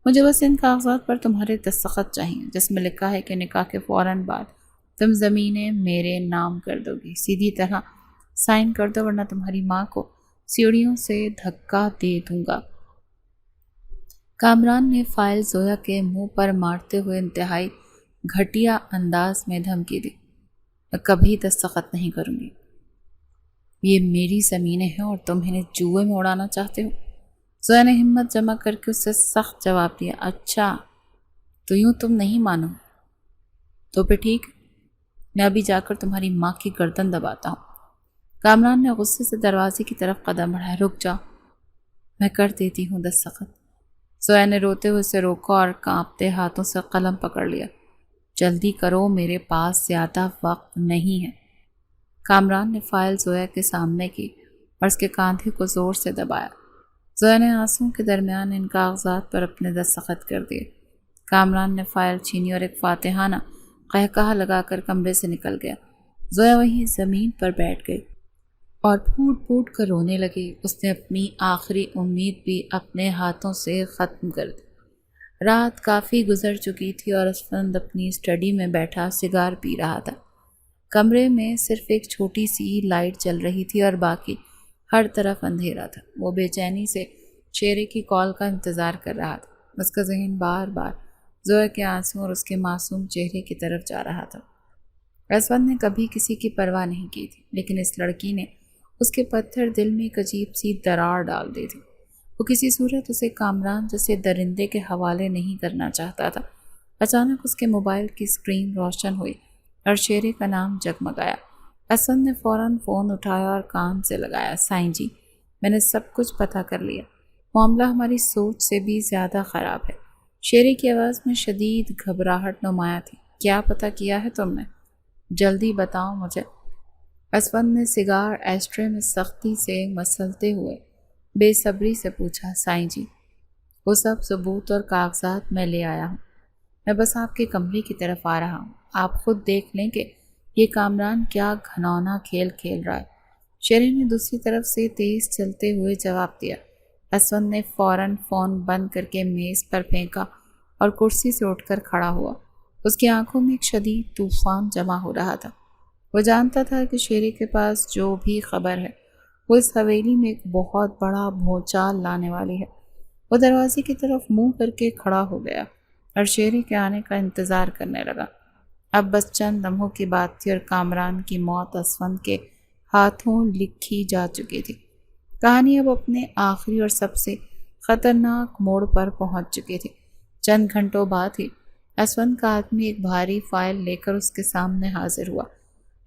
مجھے بس ان کاغذات پر تمہارے دستخط چاہیے جس میں لکھا ہے کہ نکاح کے فوراً بعد تم زمینیں میرے نام کر دو گی۔ سیدھی طرح سائن کر دو ورنہ تمہاری ماں کو سیڑھیوں سے دھکا دے دوں گا۔ کامران نے فائل زویا کے منہ پر مارتے ہوئے انتہائی گھٹیا انداز میں دھمکی دی۔ میں کبھی دستخط نہیں کروں گی۔ یہ میری زمینیں ہیں اور تم انہیں جوئے میں اڑانا چاہتے ہو؟ زویا نے ہمت جمع کر کے اس سے سخت جواب دیا۔ اچھا تو یوں تم نہیں مانو تو پھر ٹھیک، میں ابھی جا کر تمہاری ماں کی گردن دباتا ہوں۔ کامران نے غصے سے دروازے کی طرف قدم بڑھایا۔ رک جاؤ، میں کر دیتی ہوں دستخط۔ زویا نے روتے ہوئے اسے روکا اور کانپتے ہاتھوں سے قلم پکڑ لیا۔ جلدی کرو، میرے پاس زیادہ وقت نہیں ہے۔ کامران نے فائل زویا کے سامنے کی اور اس کے کاندھے کو زور سے دبایا۔ زویا نے آنسوؤں کے درمیان ان کاغذات پر اپنے دستخط کر دیے۔ کامران نے فائل چھینی اور ایک فاتحانہ قہقہہ لگا کر کمرے سے نکل گیا۔ زویا وہیں زمین پر بیٹھ گئی اور پھوٹ پھوٹ کر رونے لگی۔ اس نے اپنی آخری امید بھی اپنے ہاتھوں سے ختم کر دی۔ رات کافی گزر چکی تھی اور اسفند اپنی اسٹڈی میں بیٹھا سگار پی رہا تھا۔ کمرے میں صرف ایک چھوٹی سی لائٹ جل رہی تھی اور باقی ہر طرف اندھیرا تھا۔ وہ بے چینی سے شیرے کی کال کا انتظار کر رہا تھا۔ اس کا ذہن بار بار زویا کے آنسوں اور اس کے معصوم چہرے کی طرف جا رہا تھا۔ اسفند نے کبھی کسی کی پرواہ نہیں کی تھی، لیکن اس لڑکی نے اس کے پتھر دل میں ایک عجیب سی درار ڈال دی تھی۔ وہ کسی صورت اسے کامران جیسے درندے کے حوالے نہیں کرنا چاہتا تھا۔ اچانک اس کے موبائل کی اسکرین روشن ہوئی اور شیرے کا نام جگمگایا۔ اسفند نے فوراً فون اٹھایا اور کان سے لگایا۔ سائیں جی، میں نے سب کچھ پتہ کر لیا، معاملہ ہماری سوچ سے بھی زیادہ خراب ہے۔ شیرے کی آواز میں شدید گھبراہٹ نمایاں تھی۔ کیا پتہ کیا ہے تم نے؟ جلدی بتاؤ مجھے۔ اسفند نے سگار ایسٹرے میں سختی سے مسلتے ہوئے بے صبری سے پوچھا۔ سائیں جی، وہ سب ثبوت اور کاغذات میں لے آیا ہوں، میں بس آپ کے کمرے کی طرف آ رہا ہوں، آپ خود دیکھ لیں کہ یہ کامران کیا گھنونا کھیل کھیل رہا ہے۔ شیرے نے دوسری طرف سے تیز چلتے ہوئے جواب دیا۔ اسفند نے فوراً فون بند کر کے میز پر پھینکا اور کرسی سے اٹھ کر کھڑا ہوا۔ اس کی آنکھوں میں ایک شدید طوفان جمع ہو رہا تھا۔ وہ جانتا تھا کہ شیرے کے پاس جو بھی خبر ہے وہ اس حویلی میں ایک بہت بڑا بھونچال لانے والی ہے۔ وہ دروازے کی طرف منہ کر کے کھڑا ہو گیا اور شیرے کے آنے کا انتظار کرنے لگا۔ اب بس چند لمحوں کی بات تھی اور کامران کی موت اسفند کے ہاتھوں لکھی جا چکی تھی۔ کہانی اب اپنے آخری اور سب سے خطرناک موڑ پر پہنچ چکی تھی۔ چند گھنٹوں بعد ہی اسفند کا آدمی ایک بھاری فائل لے کر اس کے سامنے حاضر ہوا۔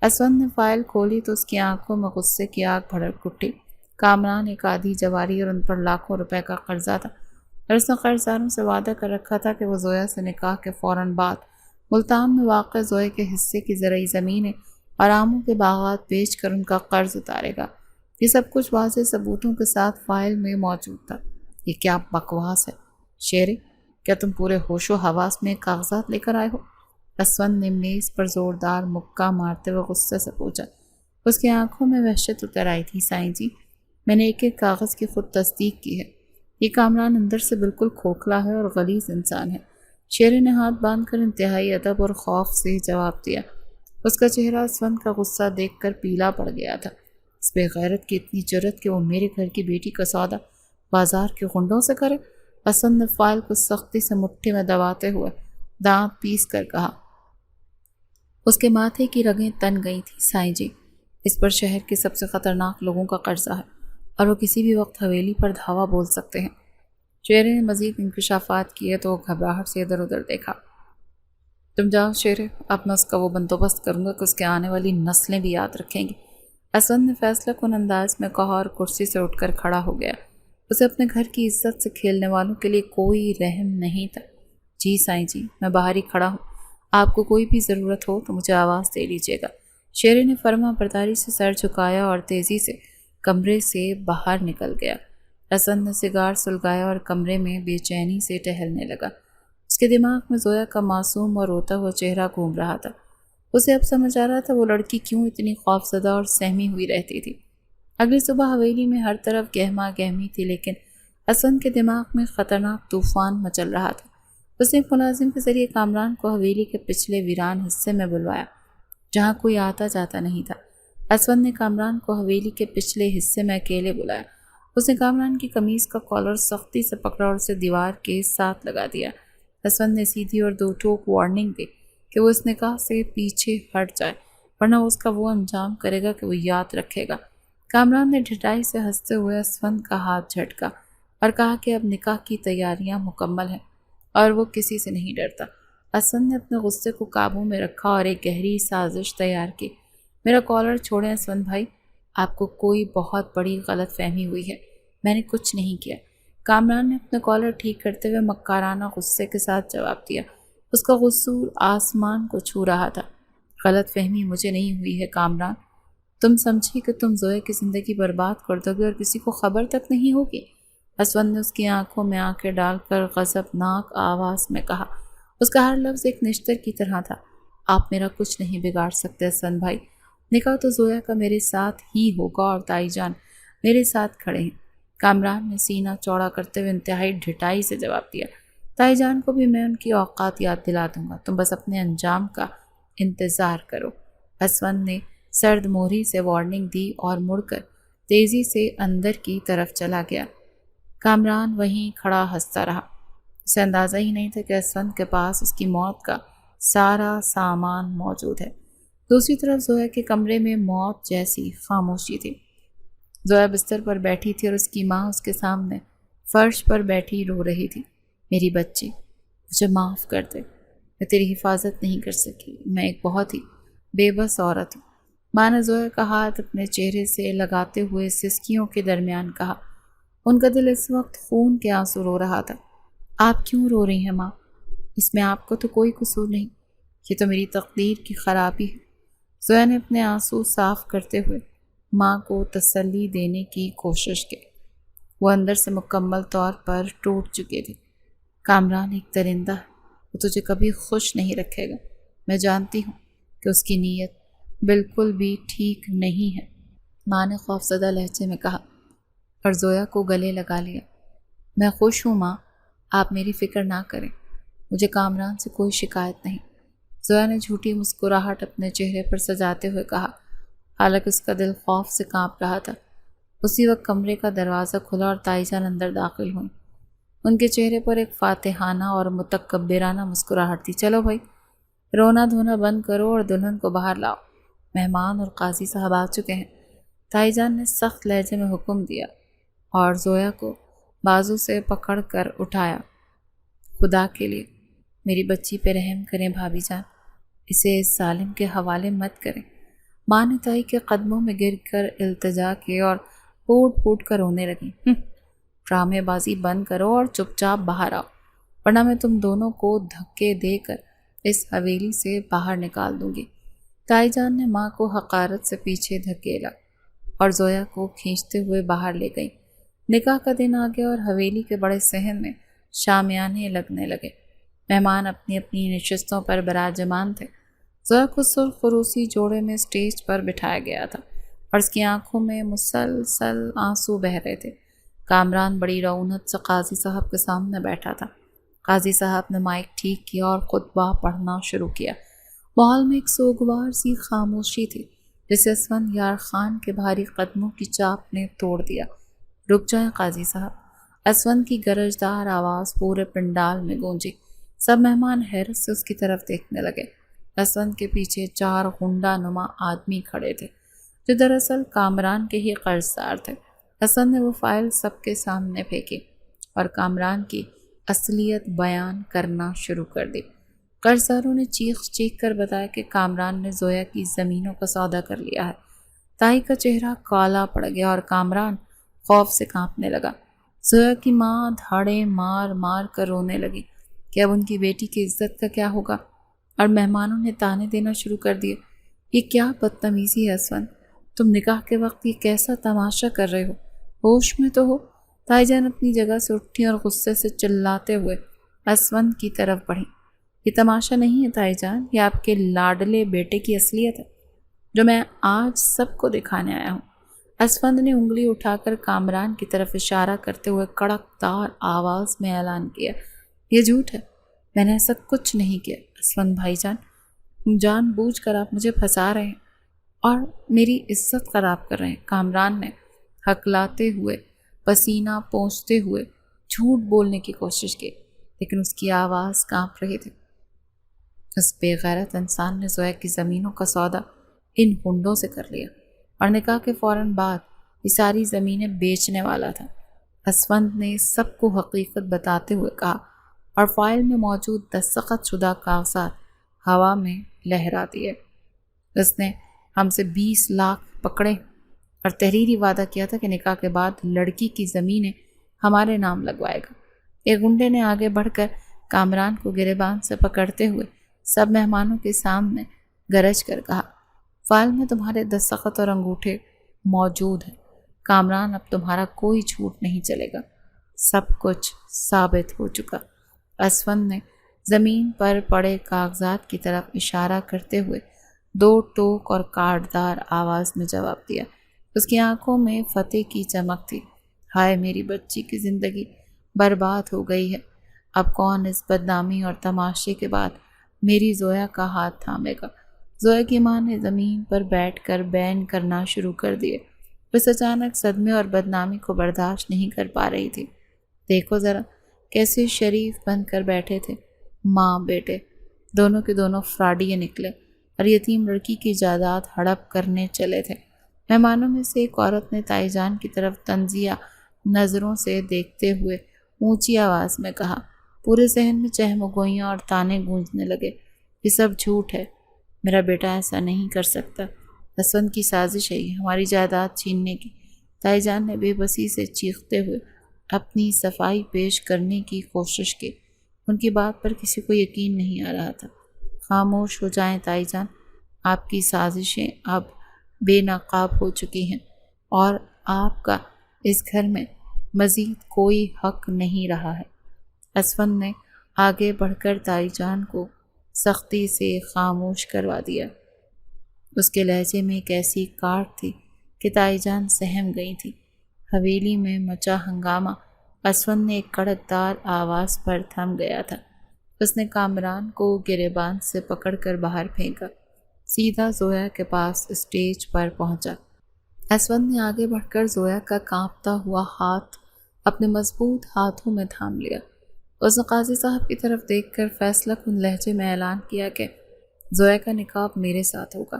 اسفند نے فائل کھولی تو اس کی آنکھوں میں غصے کی آگ بھڑک اٹھی۔ کامران ایک آدھی جواری اور ان پر لاکھوں روپے کا قرضہ تھا اور اس نے قرض داروں سے وعدہ کر رکھا تھا کہ وہ زویا سے نکاح کے فوراً بعد ملتان میں واقع زویا کے حصے کی زرعی زمینیں اور آموں کے باغات بیچ کر ان کا قرض اتارے گا۔ یہ سب کچھ واضح ثبوتوں کے ساتھ فائل میں موجود تھا۔ یہ کیا بکواس ہے؟ شیرے، کیا تم پورے ہوش و حواس میں کاغذات لے کر آئے ہو؟ اسون نے میز پر زوردار مکہ مارتے ہوئے غصے سے پوچھا۔ اس کی آنکھوں میں وحشت اتر آئی تھی۔ سائیں جی، میں نے ایک ایک کاغذ کی خود تصدیق کی ہے۔ یہ کامران اندر سے بالکل کھوکھلا ہے اور غلیظ انسان ہے۔ شیرے نے ہاتھ باندھ کر انتہائی ادب اور خوف سے جواب دیا۔ اس کا چہرہ اسون کا غصہ دیکھ کر پیلا پڑ گیا تھا۔ اس بے غیرت کی اتنی جرت کہ وہ میرے گھر کی بیٹی کا سودا بازار کے غنڈوں سے کرے۔ اسون نے فائل کو سختی سے مٹھی میں دباتے ہوئے دانت پیس کر کہا۔ اس کے ماتھے کی رگیں تن گئی تھیں۔ سائیں جی، اس پر شہر کے سب سے خطرناک لوگوں کا قبضہ ہے اور وہ کسی بھی وقت حویلی پر دھاوا بول سکتے ہیں۔ شیرے نے مزید انکشافات کیے تو وہ گھبراہٹ سے ادھر ادھر دیکھا۔ تم جاؤ شیرے، اب میں اس کا وہ بندوبست کروں گا کہ اس کے آنے والی نسلیں بھی یاد رکھیں گی۔ اسون نے فیصلہ کن انداز میں کہا اور کرسی سے اٹھ کر کھڑا ہو گیا۔ اسے اپنے گھر کی عزت سے کھیلنے والوں کے لیے کوئی رحم نہیں تھا۔ جی سائیں جی، میں باہر ہی کھڑا ہوں، آپ کو کوئی بھی ضرورت ہو تو مجھے آواز دے لیجیے گا۔ شیرے نے فرما برداری سے سر جھکایا اور تیزی سے کمرے سے باہر نکل گیا۔ اسون نے سگار سلگایا اور کمرے میں بے چینی سے ٹہلنے لگا۔ اس کے دماغ میں زویا کا معصوم اور روتا ہوا چہرہ گھوم رہا تھا۔ اسے اب سمجھ آ رہا تھا وہ لڑکی کیوں اتنی خوفزدہ اور سہمی ہوئی رہتی تھی۔ اگلی صبح حویلی میں ہر طرف گہما گہمی تھی، لیکن اسون کے دماغ میں خطرناک طوفان مچل رہا تھا۔ اس نے ایک ملازم کے ذریعے کامران کو حویلی کے پچھلے ویران حصے میں بلوایا، جہاں کوئی آتا جاتا نہیں تھا۔ اسون نے کامران کو حویلی کے پچھلے حصے میں اکیلے بلایا۔ اس نے کامران کی قمیض کا کالر سختی سے پکڑا اور اسے دیوار کے ساتھ لگا دیا۔ اسون نے سیدھی اور دو ٹوک وارننگ دی کہ وہ اس نکاح سے پیچھے ہٹ جائے، ورنہ اس کا وہ انجام کرے گا کہ وہ یاد رکھے گا۔ کامران نے ڈھٹائی سے ہنستے ہوئے اسون کا ہاتھ جھٹکا اور کہا کہ اب نکاح کی تیاریاں مکمل ہیں اور وہ کسی سے نہیں ڈرتا۔ اسون نے اپنے غصے کو قابو میں رکھا اور ایک گہری سازش تیار کی۔ میرا کالر چھوڑیں اسون بھائی، آپ کو کوئی بہت بڑی غلط فہمی ہوئی ہے، میں نے کچھ نہیں کیا۔ کامران نے اپنے کالر ٹھیک کرتے ہوئے مکارانہ غصے کے ساتھ جواب دیا۔ اس کا غصور آسمان کو چھو رہا تھا۔ غلط فہمی مجھے نہیں ہوئی ہے کامران، تم سمجھی کہ تم زویا کی زندگی برباد کر دو گے اور کسی کو خبر تک نہیں ہوگی۔ اسون نے اس کی آنکھوں میں آنکھیں ڈال کر غضبناک آواز میں کہا۔ اس کا ہر لفظ ایک نشتر کی طرح تھا۔ آپ میرا کچھ نہیں بگاڑ سکتے اسون بھائی، نکاح تو زویا کا میرے ساتھ ہی ہوگا اور تائی جان میرے ساتھ کھڑے ہیں۔ کامران نے سینہ چوڑا کرتے ہوئے انتہائی ڈھٹائی سے جواب دیا۔ تائی جان کو بھی میں ان کی اوقات یاد دلا دوں گا، تم بس اپنے انجام کا انتظار کرو۔ اسون نے سرد مہری سے وارننگ دی اور مڑ کر تیزی سے اندر کی طرف چلا گیا۔ کامران وہیں کھڑا ہنستا رہا۔ اسے اندازہ ہی نہیں تھا کہ اسون کے پاس اس کی موت کا سارا سامان موجود ہے۔ دوسری طرف زویا کے کمرے میں موت جیسی خاموشی تھی۔ زویا بستر پر بیٹھی تھی اور اس کی ماں اس کے سامنے فرش پر بیٹھی رو رہی تھی۔ میری بچی، مجھے معاف کر دے، میں تیری حفاظت نہیں کر سکی، میں ایک بہت ہی بے بس عورت ہوں۔ ماں نے زویا کا ہاتھ اپنے چہرے سے لگاتے ہوئے سسکیوں کے درمیان کہا۔ ان کا دل اس وقت خون کے آنسو رو رہا تھا۔ آپ کیوں رو رہی ہیں ماں؟ اس میں آپ کو تو کوئی قصور نہیں، یہ تو میری تقدیر کی خرابی ہے۔ زویا نے اپنے آنسو صاف کرتے ہوئے ماں کو تسلی دینے کی کوشش کی۔ وہ اندر سے مکمل طور پر ٹوٹ چکے تھے۔ کامران ایک درندہ ہے، وہ تجھے کبھی خوش نہیں رکھے گا۔ میں جانتی ہوں کہ اس کی نیت بالکل بھی ٹھیک نہیں ہے، ماں نے خوفزدہ لہجے میں کہا اور زویا کو گلے لگا لیا۔ میں خوش ہوں ماں، آپ میری فکر نہ کریں، مجھے کامران سے کوئی شکایت نہیں۔ زویا نے جھوٹی مسکراہٹ اپنے چہرے پر سجاتے ہوئے کہا، حالانکہ اس کا دل خوف سے کانپ رہا تھا۔ اسی وقت کمرے کا دروازہ کھلا اور تائی جان اندر داخل ہوئیں۔ ان کے چہرے پر ایک فاتحانہ اور متکبرانہ مسکراہٹ تھی۔ چلو بھائی، رونا دھونا بند کرو اور دلہن کو باہر لاؤ، مہمان اور قاضی صاحب آ چکے ہیں۔ تائی جان نے سخت لہجے میں حکم دیا اور زویا کو بازو سے پکڑ کر اٹھایا۔ خدا کے لیے میری بچی پہ رحم کریں بھابھی جان، اسے اس ظالم کے حوالے مت کریں۔ ماں نے تائی کے قدموں میں گر کر التجا کی اور پھوٹ پھوٹ کر رونے لگی۔ ڈرامے بازی بند کرو اور چپ چاپ باہر آؤ، ورنہ میں تم دونوں کو دھکے دے کر اس حویلی سے باہر نکال دوں گی۔ تائی جان نے ماں کو حقارت سے پیچھے دھکیلا اور زویا کو کھینچتے ہوئے باہر لے گئی۔ نکاح کا دن آ گیا اور حویلی کے بڑے صحن میں شامیانے لگنے لگے۔ مہمان اپنی اپنی نشستوں پر براجمان تھے۔ زویا کو سرخ روسی جوڑے میں اسٹیج پر بٹھایا گیا تھا اور اس کی آنکھوں میں مسلسل آنسو بہہ رہے تھے۔ کامران بڑی رعونت سے قاضی صاحب کے سامنے بیٹھا تھا۔ قاضی صاحب نے مائک ٹھیک کیا اور خطبہ پڑھنا شروع کیا۔ ماحول میں ایک سوگوار سی خاموشی تھی جسے اسفندیار خان کے بھاری قدموں کی چاپ نے توڑ دیا۔ رک جائیں قاضی صاحب، اسفند کی گرجدار آواز پورے پنڈال میں گونجی۔ سب مہمان حیرت سے اس کی طرف دیکھنے لگے۔ اسفند کے پیچھے 4 غنڈہ نما آدمی کھڑے تھے جو دراصل کامران کے ہی قرضدار تھے۔ اسفند نے وہ فائل سب کے سامنے پھینکی اور کامران کی اصلیت بیان کرنا شروع کر دی۔ قرضداروں نے چیخ چیخ کر بتایا کہ کامران نے زویا کی زمینوں کا سودا کر لیا ہے۔ تائی کا چہرہ کالا پڑ گیا اور کامران خوف سے کانپنے لگا۔ زویا کی ماں دھاڑے مار مار کر رونے لگی کہ اب ان کی بیٹی کی عزت کا کیا ہوگا، اور مہمانوں نے تانے دینا شروع کر دیے۔ یہ کیا بدتمیزی ہے اسفند، تم نکاح کے وقت یہ کیسا تماشا کر رہے ہو؟ ہوش میں تو ہو؟ تائی جان اپنی جگہ سے اٹھی اور غصے سے چلاتے ہوئے اسفند کی طرف بڑھی۔ یہ تماشا نہیں ہے تائی جان، یہ آپ کے لاڈلے بیٹے کی اصلیت ہے جو میں آج سب کو دکھانے آیا ہوں۔ اسفند نے انگلی اٹھا کر کامران کی طرف اشارہ کرتے ہوئے کڑک دار آواز میں اعلان کیا، یہ جھوٹ ہے، میں نے ایسا کچھ نہیں کیا۔ اسفند بھائی جان بوجھ کر آپ مجھے پھنسا رہے ہیں اور میری عزت خراب کر رہے ہیں۔ کامران نے ہکلاتے ہوئے پسینہ پونچھتے ہوئے جھوٹ بولنے کی کوشش کی، لیکن اس کی آواز کانپ رہی تھی۔ اس بے غیرت انسان نے زویا کی زمینوں کا سودا ان ہنڈوں سے کر لیا اور نکاح کے فوراً بعد یہ ساری زمینیں بیچنے والا تھا۔ اسفند نے سب کو حقیقت بتاتے ہوئے کہا اور فائل میں موجود دستخط شدہ کاغذات ہوا میں لہرا دیے۔ اس نے ہم سے 20 لاکھ پکڑے اور تحریری وعدہ کیا تھا کہ نکاح کے بعد لڑکی کی زمینیں ہمارے نام لگوائے گا۔ ایک گنڈے نے آگے بڑھ کر کامران کو گریبان سے پکڑتے ہوئے سب مہمانوں کے سامنے گرج کر کہا، فائل میں تمہارے دستخط اور انگوٹھے موجود ہیں۔ کامران، اب تمہارا کوئی جھوٹ نہیں چلے گا، سب کچھ ثابت ہو چکا۔ اسفند نے زمین پر پڑے کاغذات کی طرف اشارہ کرتے ہوئے 2 ٹوک اور کاٹدار آواز میں جواب دیا۔ اس کی آنکھوں میں فتح کی چمک تھی۔ ہائے، میری بچی کی زندگی برباد ہو گئی ہے۔ اب کون اس بدنامی اور تماشے کے بعد میری زویا کا ہاتھ تھامے گا؟ زویا کی ماں نے زمین پر بیٹھ کر بین کرنا شروع کر دیے۔ اس اچانک صدمے اور بدنامی کو برداشت نہیں کر پا رہی تھی۔ دیکھو ذرا کیسے شریف بن کر بیٹھے تھے، ماں بیٹے دونوں کے دونوں فراڈیے نکلے اور یتیم لڑکی کی جائیداد ہڑپ کرنے چلے تھے۔ مہمانوں میں سے ایک عورت نے تائی جان کی طرف طنزیہ نظروں سے دیکھتے ہوئے اونچی آواز میں کہا۔ پورے ذہن میں چہمگوئیاں اور تانے گونجنے لگے۔ یہ سب جھوٹ ہے، میرا بیٹا ایسا نہیں کر سکتا۔ اسفند کی سازش ہے یہ ہماری جائیداد چھیننے کی۔ تائی جان نے بے بسی سے چیختے ہوئے اپنی صفائی پیش کرنے کی کوشش کی۔ ان کی بات پر کسی کو یقین نہیں آ رہا تھا۔ خاموش ہو جائیں تائی جان، آپ کی سازشیں اب بے نقاب ہو چکی ہیں اور آپ کا اس گھر میں مزید کوئی حق نہیں رہا ہے۔ اسفند نے آگے بڑھ کر تائی جان کو سختی سے خاموش کروا دیا۔ اس کے لہجے میں ایک ایسی کاٹ تھی کہ تائی جان سہم گئی تھی۔ حویلی میں مچا ہنگامہ اسفند نے ایک کڑکدار آواز پر تھم گیا تھا۔ اس نے کامران کو گریبان سے پکڑ کر باہر پھینکا، سیدھا زویا کے پاس اسٹیج پر پہنچا۔ اسفند نے آگے بڑھ کر زویا کا کانپتا ہوا ہاتھ اپنے مضبوط ہاتھوں میں تھام لیا۔ اس نے قاضی صاحب کی طرف دیکھ کر فیصلہ کن لہجے میں اعلان کیا کہ زویا کا نکاح میرے ساتھ ہوگا۔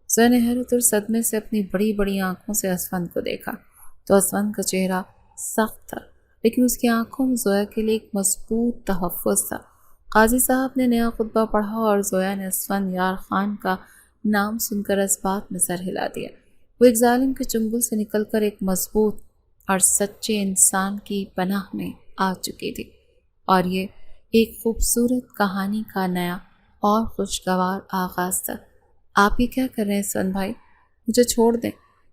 زویا نے حیرت اور صدمے سے اپنی بڑی بڑی آنکھوں سے اسفند کو دیکھا تو اسفند کا چہرہ سخت تھا، لیکن اس کی آنکھوں میں زویا کے لیے ایک مضبوط تحفظ تھا۔ قاضی صاحب نے نیا خطبہ پڑھا اور زویا نے اسفندیار خان کا نام سن کر اس بات میں سر ہلا دیا۔ وہ ایک ظالم کے چنگل سے نکل کر ایک مضبوط اور سچے انسان کی پناہ میں آ چکی تھی، اور یہ ایک خوبصورت کہانی کا نیا اور خوشگوار آغاز تھا۔ آپ یہ کیا کر رہے ہیں اسفند بھائی؟ مجھے چھوڑ دیں،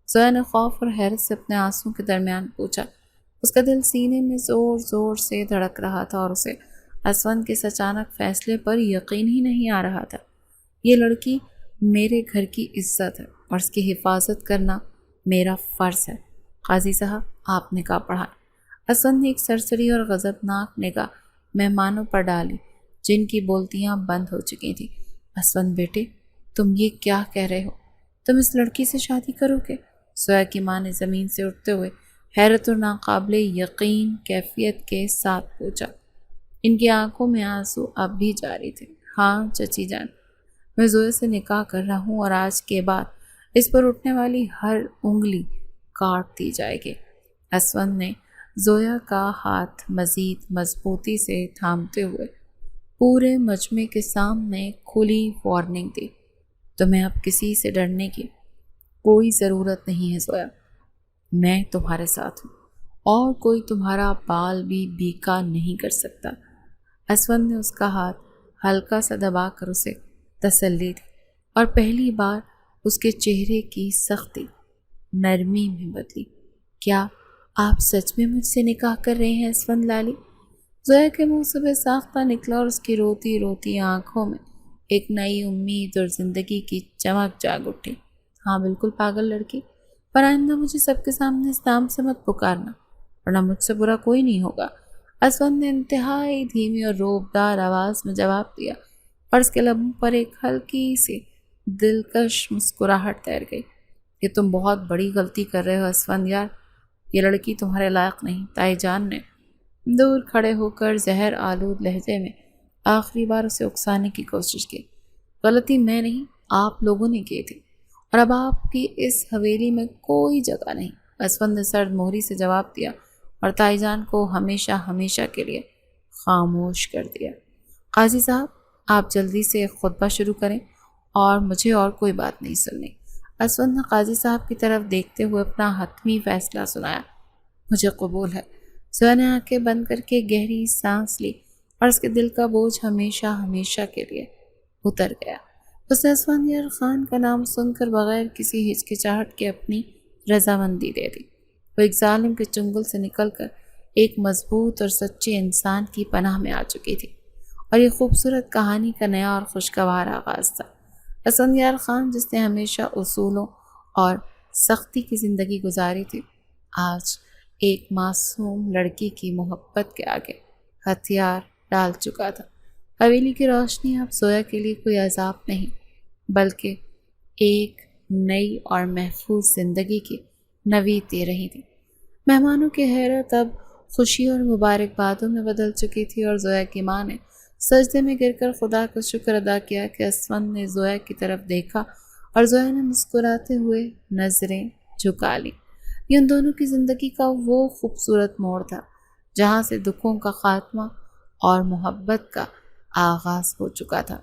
زویا نے خوف اور حیرت سے اپنے آنسوں کے درمیان پوچھا۔ اس کا دل سینے میں زور زور سے دھڑک رہا تھا اور اسے اسون کے اس اچانک فیصلے پر یقین ہی نہیں آ رہا تھا۔ یہ لڑکی میرے گھر کی عزت ہے اور اس کی حفاظت کرنا میرا فرض ہے۔ قاضی صاحب، آپ نکاح پڑھائیں۔ اسون نے ایک سرسری اور غضبناک نگاہ مہمانوں پر ڈالی جن کی بولتیاں بند ہو چکی تھیں۔ اسون بیٹے، تم یہ کیا کہہ رہے ہو؟ تم اس لڑکی سے شادی کرو گے؟ زویا کی ماں نے زمین سے اٹھتے ہوئے حیرت اور ناقابل یقین کیفیت کے ساتھ پوچھا۔ ان کی آنکھوں میں آنسو اب بھی جاری تھے۔ ہاں چچی جان، میں زویا سے نکاح کر رہا ہوں اور آج کے بعد اس پر اٹھنے والی ہر انگلی کاٹ دی جائے گی۔ اسون نے زویا کا ہاتھ مزید مضبوطی سے تھامتے ہوئے پورے مجمع کے سامنے کھلی وارننگ دی۔ تمہیں اب کسی سے ڈرنے کی کوئی ضرورت نہیں ہے زویا، میں تمہارے ساتھ ہوں اور کوئی تمہارا بال بھی بیکا نہیں کر سکتا۔ اسون نے اس کا ہاتھ ہلکا سا دبا کر اسے تسلی دی اور پہلی بار اس کے چہرے کی سختی نرمی میں بدلی۔ کیا آپ سچ میں مجھ سے نکاح کر رہے ہیں اسون لالی؟ زویا کے منہ سے بے ساختہ نکلا اور اس کی روتی روتی آنکھوں میں ایک نئی امید اور زندگی کی چمک جاگ اٹھی۔ ہاں بالکل پاگل لڑکی، پر آئندہ مجھے سب کے سامنے اس نام سے مت پکارنا ورنہ مجھ سے برا کوئی نہیں ہوگا۔ اسون نے انتہائی دھیمی اور روبدار آواز میں جواب دیا اور اس کے لبوں پر ایک ہلکی سی دلکش مسکراہٹ تیر گئی۔ یہ تم بہت بڑی غلطی کر رہے ہو اسون یار، یہ لڑکی تمہارے لائق نہیں۔ تائی جان نے دور کھڑے ہو کر زہر آلود لہجے میں آخری بار اسے اکسانے کی کوشش کی۔ غلطی میں نہیں، آپ لوگوں نے کی تھی اور اب آپ کی اس حویلی میں کوئی جگہ نہیں۔ اسون نے سرد مہری سے جواب دیا اور تائی جان کو ہمیشہ ہمیشہ کے لیے خاموش کر دیا۔ قاضی صاحب، آپ جلدی سے ایک خطبہ شروع کریں اور مجھے اور کوئی بات نہیں سننی۔ اسون نے قاضی صاحب کی طرف دیکھتے ہوئے اپنا حتمی فیصلہ سنایا۔ مجھے قبول ہے۔ زویا نے آنکھیں بند کر کے گہری سانس لی اور اس کے دل کا بوجھ ہمیشہ ہمیشہ کے لیے اتر گیا۔ اس نے اسون یار خان کا نام سن کر بغیر کسی ہچکچاہٹ کے اپنی رضامندی دے دی۔ وہ ایک ظالم کے چنگل سے نکل کر ایک مضبوط اور سچے انسان کی پناہ میں آ چکی تھی اور یہ خوبصورت کہانی کا نیا اور خوشگوار آغاز تھا۔ اسون یار خان، جس نے ہمیشہ اصولوں اور سختی کی زندگی گزاری تھی، آج ایک معصوم لڑکی کی محبت کے آگے ہتھیار ڈال چکا تھا۔ حویلی کی روشنی اب زویا کے لیے کوئی عذاب نہیں بلکہ ایک نئی اور محفوظ زندگی کی نوید دے رہی تھی۔ مہمانوں کی حیرت اب خوشی اور مبارکبادوں میں بدل چکی تھی اور زویا کی ماں نے سجدے میں گر کر خدا کا شکر ادا کیا کہ اسون نے زویا کی طرف دیکھا اور زویا نے مسکراتے ہوئے نظریں جھکا لیں۔ یہ ان دونوں کی زندگی کا وہ خوبصورت موڑ تھا جہاں سے دکھوں کا خاتمہ اور محبت کا آغاز ہو چکا تھا۔